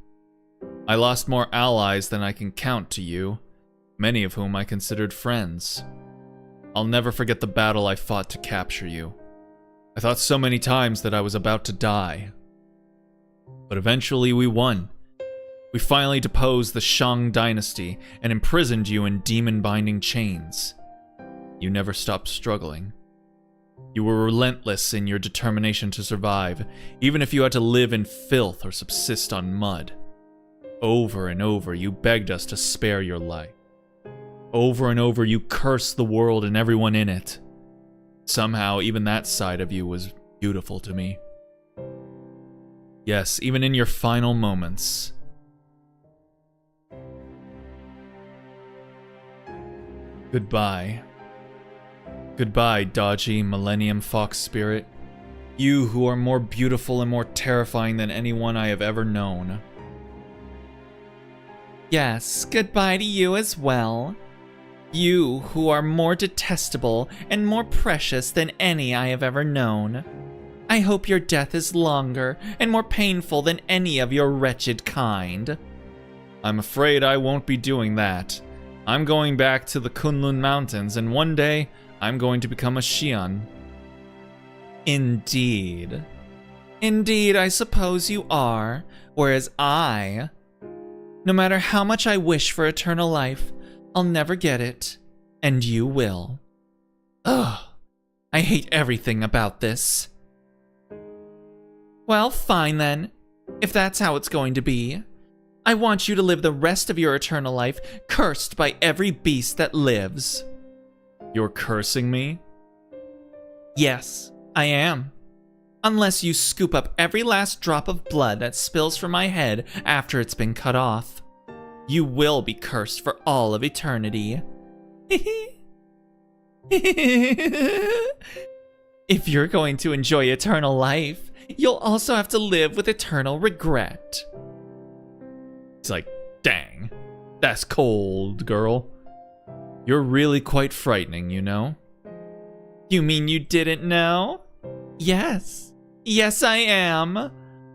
I lost more allies than I can count to you, many of whom I considered friends. I'll never forget the battle I fought to capture you. I thought so many times that I was about to die. But eventually we won. We finally deposed the Shang dynasty and imprisoned you in demon-binding chains. You never stopped struggling. You were relentless in your determination to survive, even if you had to live in filth or subsist on mud. Over and over, you begged us to spare your life. Over and over, you cursed the world and everyone in it. Somehow, even that side of you was beautiful to me. Yes, even in your final moments. Goodbye. Goodbye, dodgy Millennium Fox Spirit. You who are more beautiful and more terrifying than anyone I have ever known. Yes, goodbye to you as well. You who are more detestable and more precious than any I have ever known. I hope your death is longer and more painful than any of your wretched kind. I'm afraid I won't be doing that. I'm going back to the Kunlun Mountains, and one day, I'm going to become a Xian. Indeed. Indeed, I suppose you are, whereas I... No matter how much I wish for eternal life, I'll never get it, and you will. Ugh, I hate everything about this. Well, fine then, if that's how it's going to be. I want you to live the rest of your eternal life cursed by every beast that lives. You're cursing me? Yes, I am. Unless you scoop up every last drop of blood that spills from my head after it's been cut off. You will be cursed for all of eternity. If you're going to enjoy eternal life, you'll also have to live with eternal regret. It's like, dang, that's cold, girl. You're really quite frightening, you know? You mean you didn't know? Yes. Yes, I am.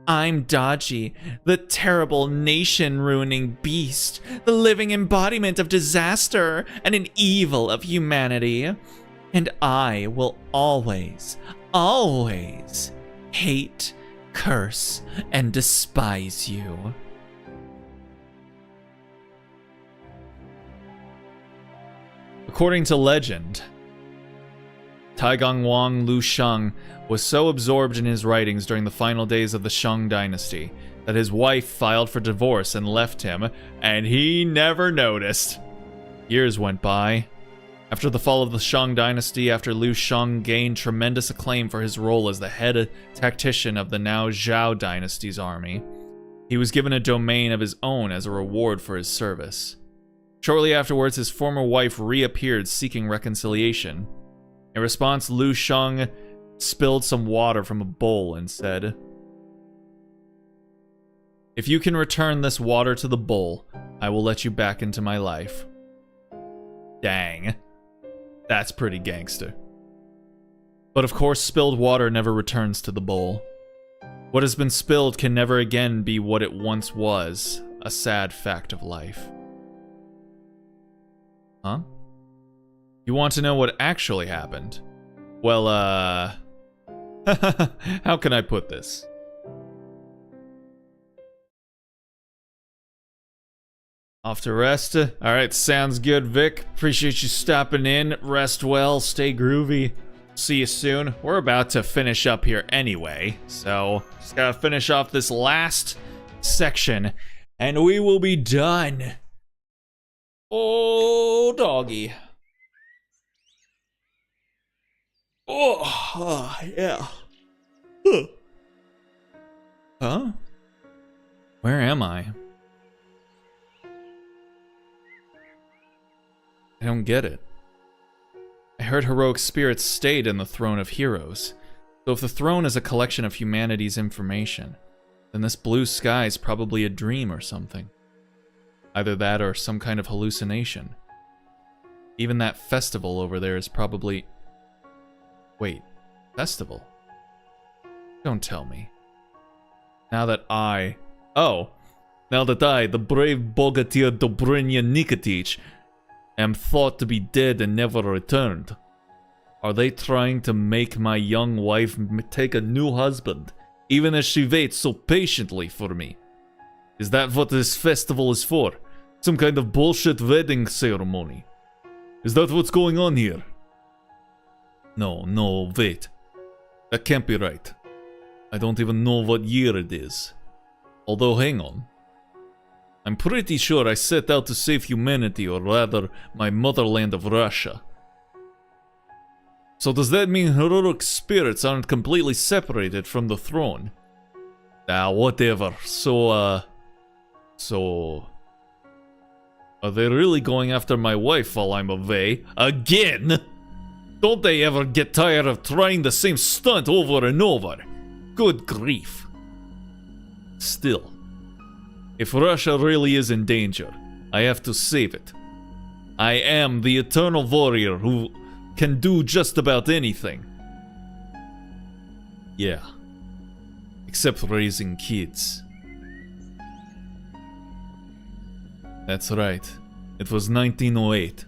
I'm Dodgy, the terrible nation-ruining beast, the living embodiment of disaster and an evil of humanity. And I will always, always hate, curse, and despise you. According to legend, Taigong Wang Lu Sheng was so absorbed in his writings during the final days of the Shang dynasty that his wife filed for divorce and left him, and he never noticed. Years went by. After the fall of the Shang dynasty, after Lu Sheng gained tremendous acclaim for his role as the head tactician of the now Zhao dynasty's army, he was given a domain of his own as a reward for his service. Shortly afterwards, his former wife reappeared seeking reconciliation. In response, Lu Sheng spilled some water from a bowl and said, "If you can return this water to the bowl, I will let you back into my life." Dang. That's pretty gangster. But of course, spilled water never returns to the bowl. What has been spilled can never again be what it once was. A sad fact of life. Huh? You want to know what actually happened? Well, how can I put this? Off to rest. Alright, sounds good, Vic. Appreciate you stopping in. Rest well, stay groovy. See you soon. We're about to finish up here anyway, so just gotta finish off this last section, and we will be done. Oh, doggy. Oh, yeah. Huh? Where am I? I don't get it. I heard heroic spirits stayed in the throne of heroes. So if the throne is a collection of humanity's information, then this blue sky is probably a dream or something. Either that or some kind of hallucination. Even that festival over there is probably... Wait, festival? Don't tell me. Now that I, the brave Bogatyr Dobrynya Nikitich, am thought to be dead and never returned. Are they trying to make my young wife take a new husband, even as she waits so patiently for me? Is that what this festival is for? Some kind of bullshit wedding ceremony? Is that what's going on here? No, wait. That can't be right. I don't even know what year it is. Although, hang on. I'm pretty sure I set out to save humanity, or rather, my motherland of Russia. So does that mean heroic spirits aren't completely separated from the throne? Ah, whatever. So, are they really going after my wife while I'm away? Again? Don't they ever get tired of trying the same stunt over and over? Good grief. Still, if Russia really is in danger, I have to save it. I am the eternal warrior who can do just about anything. Yeah. Except raising kids. That's right. It was 1908.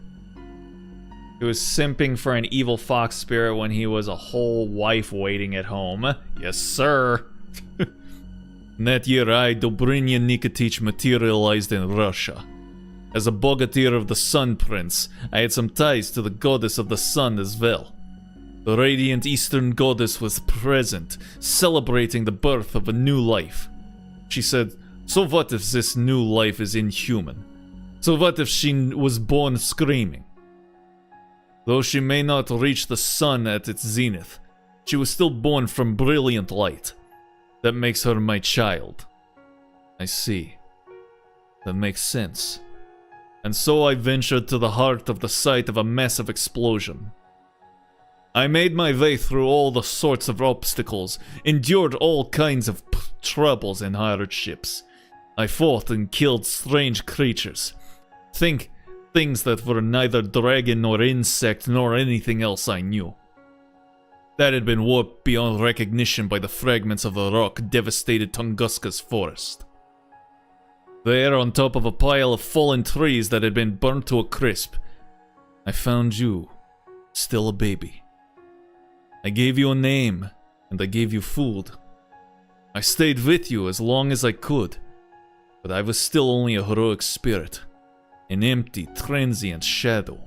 He was simping for an evil fox spirit when he was a whole wife waiting at home. Yes, sir. That year I, Dobrynya Nikitich, materialized in Russia. As a bogatyr of the Sun Prince, I had some ties to the goddess of the sun as well. The radiant eastern goddess was present, celebrating the birth of a new life. She said, so what if this new life is inhuman? So what if she was born screaming? Though she may not reach the sun at its zenith, she was still born from brilliant light. That makes her my child. I see. That makes sense. And so I ventured to the heart of the site of a massive explosion. I made my way through all the sorts of obstacles, endured all kinds of troubles and hardships. I fought and killed strange creatures. Things that were neither dragon nor insect nor anything else I knew. That had been warped beyond recognition by the fragments of the rock devastated Tunguska's forest. There, on top of a pile of fallen trees that had been burnt to a crisp, I found you, still a baby. I gave you a name, and I gave you food. I stayed with you as long as I could, but I was still only a heroic spirit. An empty, transient shadow.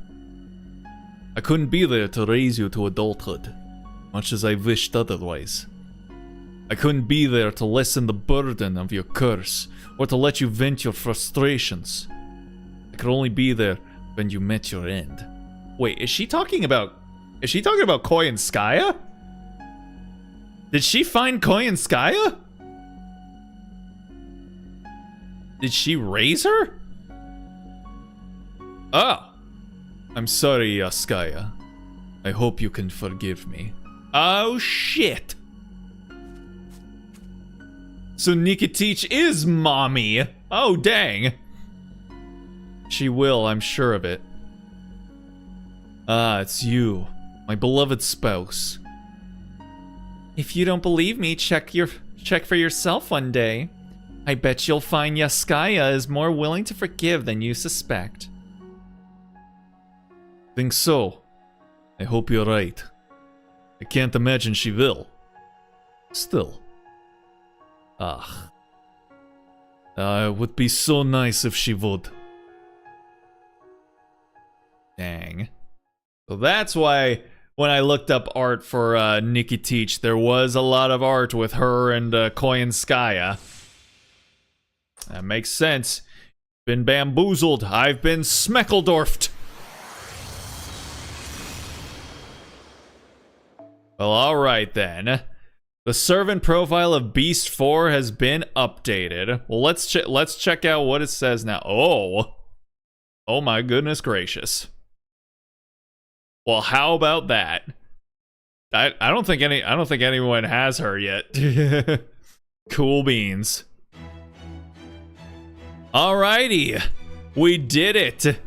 I couldn't be there to raise you to adulthood, much as I wished otherwise. I couldn't be there to lessen the burden of your curse, or to let you vent your frustrations. I could only be there when you met your end. Wait, is she talking about Koyenskaya? Did she find Koyenskaya? Did she raise her? Oh. I'm sorry, Yaskaya. I hope you can forgive me. Oh, shit. So Nikitich is mommy. Oh, dang. She will, I'm sure of it. Ah, it's you, my beloved spouse. If you don't believe me, check for yourself one day. I bet you'll find Yaskaya is more willing to forgive than you suspect. Think so. I hope you're right. I can't imagine she will. Still. It would be so nice if she would. Dang. So that's why when I looked up art for Nikki Teach, there was a lot of art with her and Koyanskaya. That makes sense. Been bamboozled. I've been Smeckledorfed. Well, alright then. The servant profile of Beast 4 has been updated. Well, let's check out what it says now. Oh my goodness gracious. Well, how about that? I don't think anyone has her yet. Cool beans. Alrighty. We did it.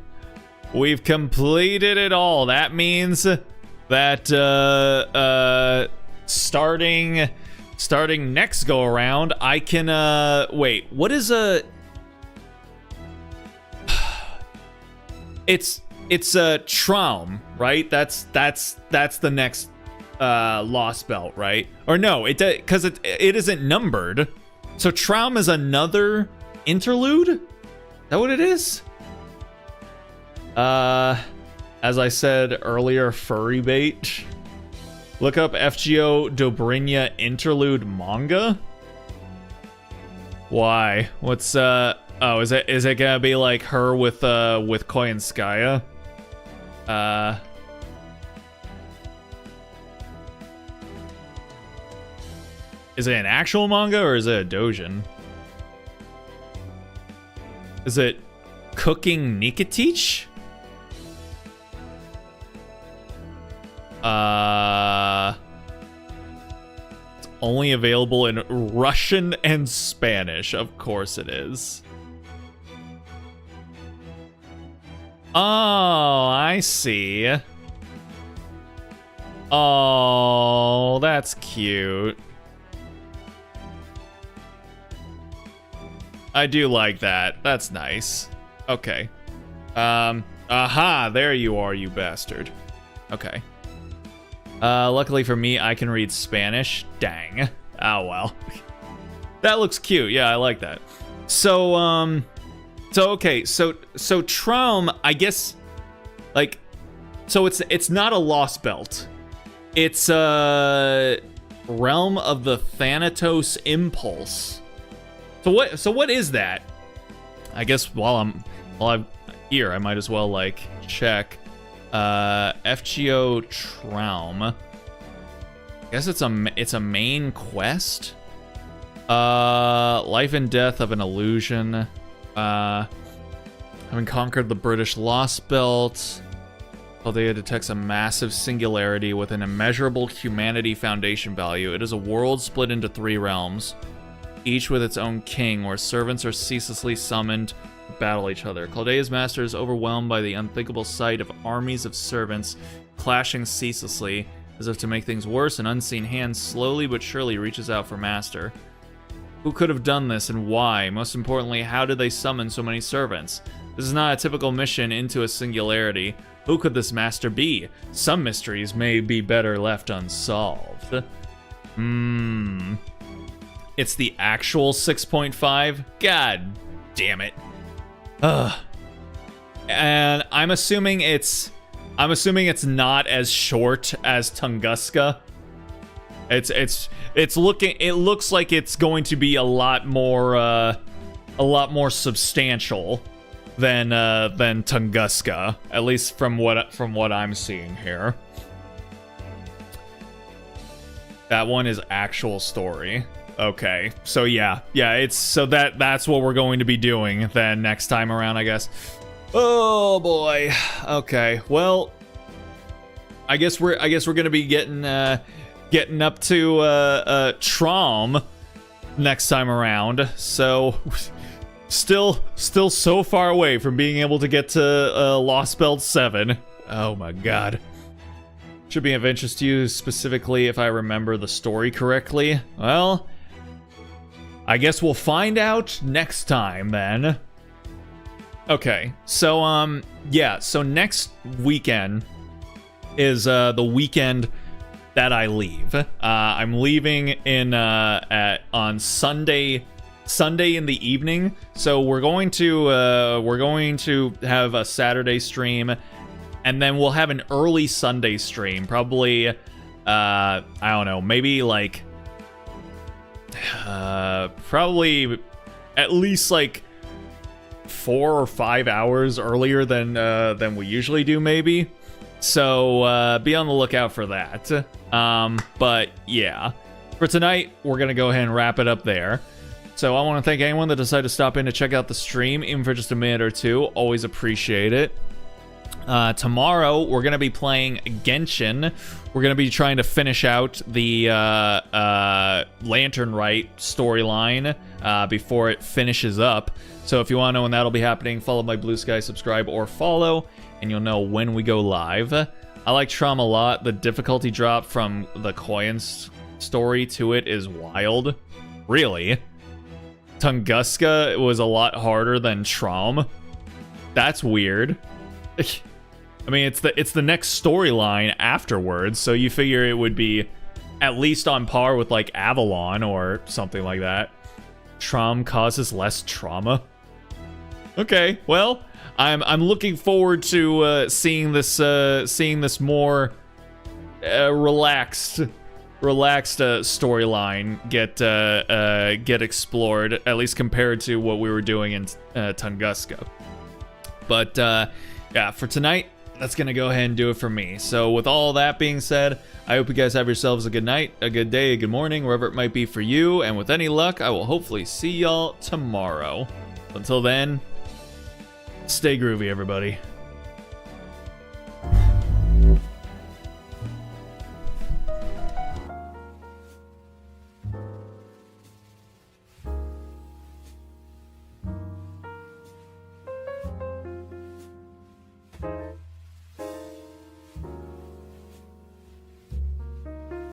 We've completed it all. That means that starting next go around, I can wait, what is a it's a Traum, right? That's the next Lost Belt, right? Or no, because it isn't numbered. So Traum is another interlude? Is that what it is? As I said earlier, furry bait. Look up FGO Dobrynia interlude manga. Why? What's oh, is it gonna be like her with Koyanskaya? Is it an actual manga or is it a doujin? Is it Cooking Nikitich? It's only available in Russian and Spanish. Of course it is. Oh, I see. Oh, that's cute. I do like that. That's nice. Okay. Aha, there you are, you bastard. Okay. Luckily for me, I can read Spanish. Dang. Oh, well. That looks cute. Yeah, I like that. So, okay. So Traum, I guess, like, so it's not a Lost Belt. It's a Realm of the Thanatos Impulse. So what is that? I guess while I'm here, I might as well like check. FGO Traum. I guess it's a main quest. Life and death of an illusion. Having conquered the British Lost Belt, Paldea detects a massive singularity with an immeasurable humanity foundation value. It is a world split into 3 realms, each with its own king, where servants are ceaselessly summoned to battle each other. Chaldea's master is overwhelmed by the unthinkable sight of armies of servants clashing ceaselessly. As if to make things worse, an unseen hand slowly but surely reaches out for master. Who could have done this and why? Most importantly, how did they summon so many servants? This is not a typical mission into a singularity. Who could this master be? Some mysteries may be better left unsolved. It's the actual 6.5? God damn it. Ugh. And I'm assuming it's not as short as Tunguska. It looks like it's going to be a lot more substantial than Tunguska, at least from what I'm seeing here. That one is actual story. Okay, so yeah, that's what we're going to be doing then next time around, I guess. Oh boy. Okay, well, I guess we're gonna be getting up to Traum next time around. So still so far away from being able to get to Lost Belt 7. Oh my god. Should be of interest to you, specifically if I remember the story correctly. Well, I guess we'll find out next time then. Okay, so yeah, so next weekend is the weekend that I leave. I'm leaving on Sunday in the evening. So we're going to have a Saturday stream, and then we'll have an early Sunday stream. Probably I don't know, maybe like probably at least like 4 or 5 hours earlier than we usually do, maybe. So be on the lookout for that. But yeah, for tonight we're gonna go ahead and wrap it up there. So I want to thank anyone that decided to stop in to check out the stream, even for just a minute or two. Always appreciate it. Tomorrow we're gonna be playing Genshin. We're gonna be trying to finish out the Lantern Rite storyline before it finishes up. So if you want to know when that'll be happening, follow my Blue Sky, subscribe, or follow, and you'll know when we go live. I like Trom a lot. The difficulty drop from the Koyan story to it is wild. Really? Tunguska was a lot harder than Trom. That's weird. I mean, it's the next storyline afterwards, so you figure it would be at least on par with like Avalon or something like that. Trom causes less trauma. Okay, well, I'm looking forward to seeing this more relaxed storyline get explored, at least compared to what we were doing in Tunguska. But yeah, for tonight, that's gonna go ahead and do it for me. So with all that being said, I hope you guys have yourselves a good night, a good day, a good morning, wherever it might be for you. And with any luck, I will hopefully see y'all tomorrow. Until then, stay groovy, everybody.